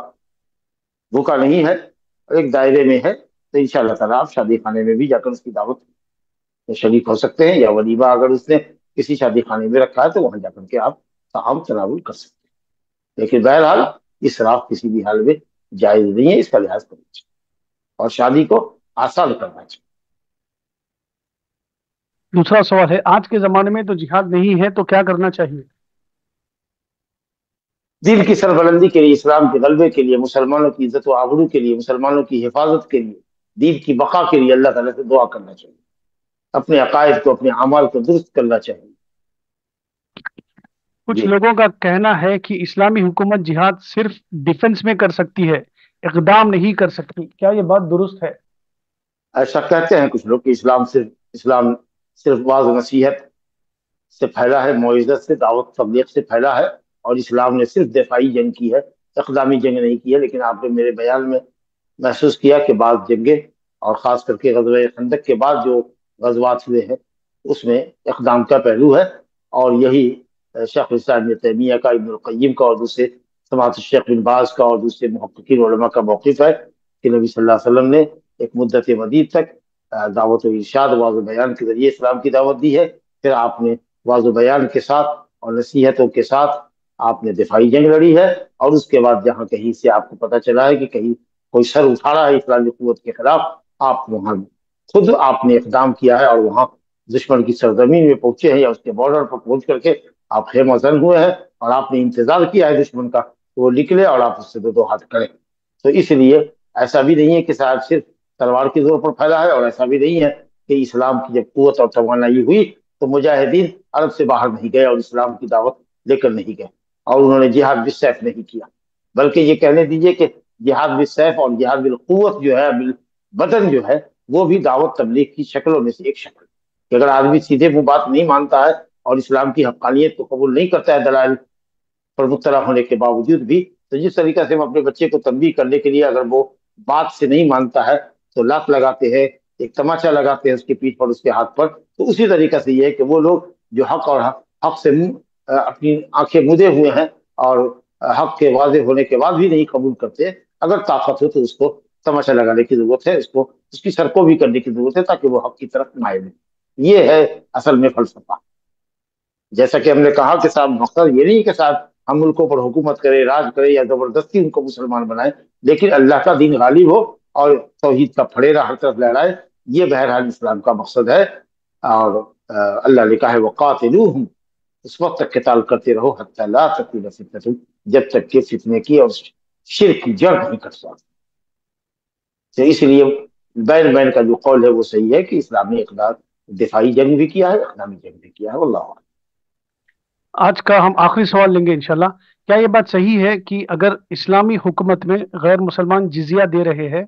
بھوکا نہیں ہے اور ایک دائرے میں ہے، تو ان شاء اللہ تعالیٰ آپ شادی خانے میں بھی جا کر اس کی دعوت میں شریک ہو سکتے ہیں، یا ولیمہ اگر اس نے کسی شادی خانے میں رکھا ہے تو وہاں جا کر کے آپ طعام تناول کر سکتے ہیں۔ لیکن بہرحال اسراف کسی بھی حال میں جائز نہیں ہے، اس کا لحاظ کرنا چاہیے اور شادی کو آسان کرنا چاہیے۔ دوسرا سوال ہے، آج کے زمانے میں تو جہاد نہیں ہے تو کیا کرنا چاہیے؟ دین کی سربلندی کے لیے، اسلام کے غلبے کے لیے، مسلمانوں کی عزت و آبرو کے لیے، مسلمانوں کی حفاظت کے لیے، دین کی بقا کے لیے اللہ تعالیٰ سے دعا کرنا چاہیے، اپنے عقائد کو، اپنے اعمال کو درست کرنا چاہیے۔ کچھ جی، لوگوں کا کہنا ہے کہ اسلامی حکومت جہاد صرف ڈیفنس میں کر سکتی ہے، اقدام نہیں کر سکتی، کیا یہ بات درست ہے؟ ایسا کہتے ہیں کچھ لوگ کہ اسلام صرف واعظ و نصیحت سے پھیلا ہے، موعظت سے، دعوت تبلیغ سے پھیلا ہے، اور اسلام نے صرف دفاعی جنگ کی ہے، اقدامی جنگ نہیں کی ہے۔ لیکن آپ نے میرے بیان میں محسوس کیا کہ بعض جنگیں، اور خاص کر کے غزوہ خندق کے بعد جو غزوات ہوئے ہیں اس میں اقدام کا پہلو ہے، اور یہی شیخ الاسلام ابن تیمیہ کا، ابن القیم کا، اور دوسرے سماعت الشیخ بن باز کا اور دوسرے محققین علماء کا موقف ہے کہ نبی صلی اللہ علیہ وسلم نے ایک مدت مدید تک دعوت و ارشاد، واضح بیان کے ذریعے اسلام کی دعوت دی ہے۔ پھر آپ نے واضح بیان کے ساتھ اور نصیحتوں کے ساتھ آپ نے دفاعی جنگ لڑی ہے، اور اس کے بعد جہاں کہیں سے آپ کو پتہ چلا ہے کہ کہیں کوئی سر اٹھا رہا ہے اسلامی قوت کے خلاف، آپ وہاں خود آپ نے اقدام کیا ہے اور وہاں دشمن کی سرزمین میں پہنچے ہیں یا اس کے بارڈر پر پہنچ کر کے آپ خیمہ زن ہوئے ہیں، اور آپ نے انتظار کیا ہے دشمن کا کہ وہ نکلے اور آپ اس سے دو ہاتھ کریں۔ تو اس لیے ایسا بھی نہیں ہے کہ صاحب صرف تلوار کے زور پر پھیلا ہے، اور ایسا بھی نہیں ہے کہ اسلام کی جب قوت اور توانائی ہوئی تو مجاہدین عرب سے باہر نہیں گئے اور اسلام کی دعوت لے کر نہیں گئے اور انہوں نے جہاد بالسیف نہیں کیا، بلکہ یہ کہنے دیجئے کہ جہاد بالسیف اور جہاد بالقوت جو ہے، بالبدن جو ہے، وہ بھی دعوت تبلیغ کی شکلوں میں سے ایک شکل ہے کہ اگر آدمی سیدھے منہ بات نہیں مانتا ہے اور اسلام کی حقانیت کو قبول نہیں کرتا ہے دلائل پر مطلع ہونے کے باوجود بھی، تو جس طریقہ سے ہم اپنے بچے کو تنبیہ کرنے کے لیے اگر وہ بات سے نہیں مانتا ہے تو لات لگاتے ہیں، ایک تماچا لگاتے ہیں اس کے پیٹھ پر، اس کے ہاتھ پر، تو اسی طریقہ سے یہ ہے کہ وہ لوگ جو حق اور حق سے اپنی آنکھیں مودے ہوئے ہیں اور حق کے واضح ہونے کے بعد بھی نہیں قبول کرتے، اگر طاقت ہو تو اس کو تماچا لگانے کی ضرورت ہے، اس کی سرکو بھی کرنے کی ضرورت ہے تاکہ وہ حق کی طرف مائل ہو۔ یہ ہے اصل میں فلسفہ۔ جیسا کہ ہم نے کہا کہ صاحب مقصد یہ نہیں کہ صاحب ہم ملکوں پر حکومت کرے، راج کرے یا زبردستی ان کو مسلمان بنائے، لیکن اللہ کا دین غالب ہو اور توحید کا پھڑیرا ہر طرف لہرائے، یہ بہرحال اسلام کا مقصد ہے۔ اور اللہ نے کہا ہے وقاتلوہم، اس وقت تک قتال کرتے رہو حتی لا تکون فتنۃ، جب تک کہ فتنے کی اور شرک کی جڑ نہیں کٹ جاتی۔ تو اس لیے بین کا جو قول ہے وہ صحیح ہے کہ اسلام نے اقدار دفاعی جنگ بھی کیا ہے، اقدامی جنگ بھی کیا ہے، واللہ اعلم۔ آج کا ہم آخری سوال لیں گے انشاءاللہ۔ کیا یہ بات صحیح ہے کہ اگر اسلامی حکومت میں غیر مسلمان جزیہ دے رہے ہیں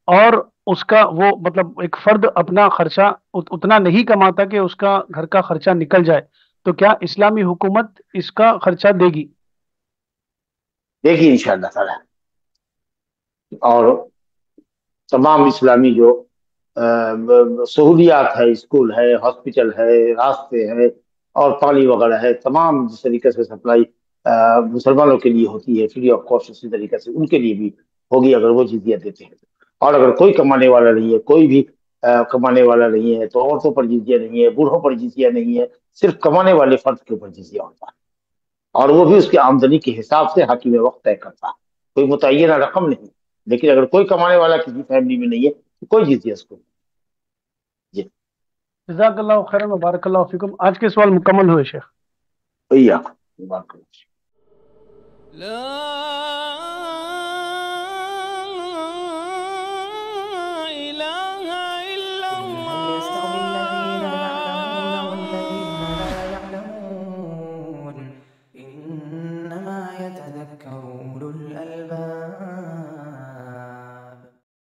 اور اس کا وہ مطلب ایک فرد اپنا خرچہ اتنا نہیں کماتا کہ اس کا گھر کا خرچہ نکل جائے، تو کیا اسلامی حکومت اس کا خرچہ دے گی؟ دیکھیے انشاءاللہ تعالی، اور تمام اسلامی جو سہولیات ہے، اسکول ہے، ہاسپٹل ہے، راستے ہیں اور پانی وغیرہ ہے، تمام جس طریقے سے سپلائی مسلمانوں کے لیے ہوتی ہے فری آف کاسٹ، اسی طریقے سے ان کے لیے بھی ہوگی اگر وہ جزیہ دیتے ہیں۔ اور اگر کوئی کمانے والا نہیں ہے، کوئی بھی کمانے والا نہیں ہے، تو عورتوں پر جزیہ نہیں ہے، بوڑھوں پر جزیہ نہیں ہے، صرف کمانے والے فرد کے اوپر جزیہ ہوتا ہے، اور وہ بھی اس کی آمدنی کے حساب سے حاکم وقت طے کرتا ہے، کوئی متعینہ رقم نہیں۔ لیکن اگر کوئی کمانے والا کسی فیملی میں نہیں ہے تو کوئی جزیہ اس کو نہیں۔ جی، جزاک اللہ خیرا و بارک اللہ فیکم۔ آج کے سوال مکمل ہوئے شیخ۔ وہی آپ بات کریں۔ لا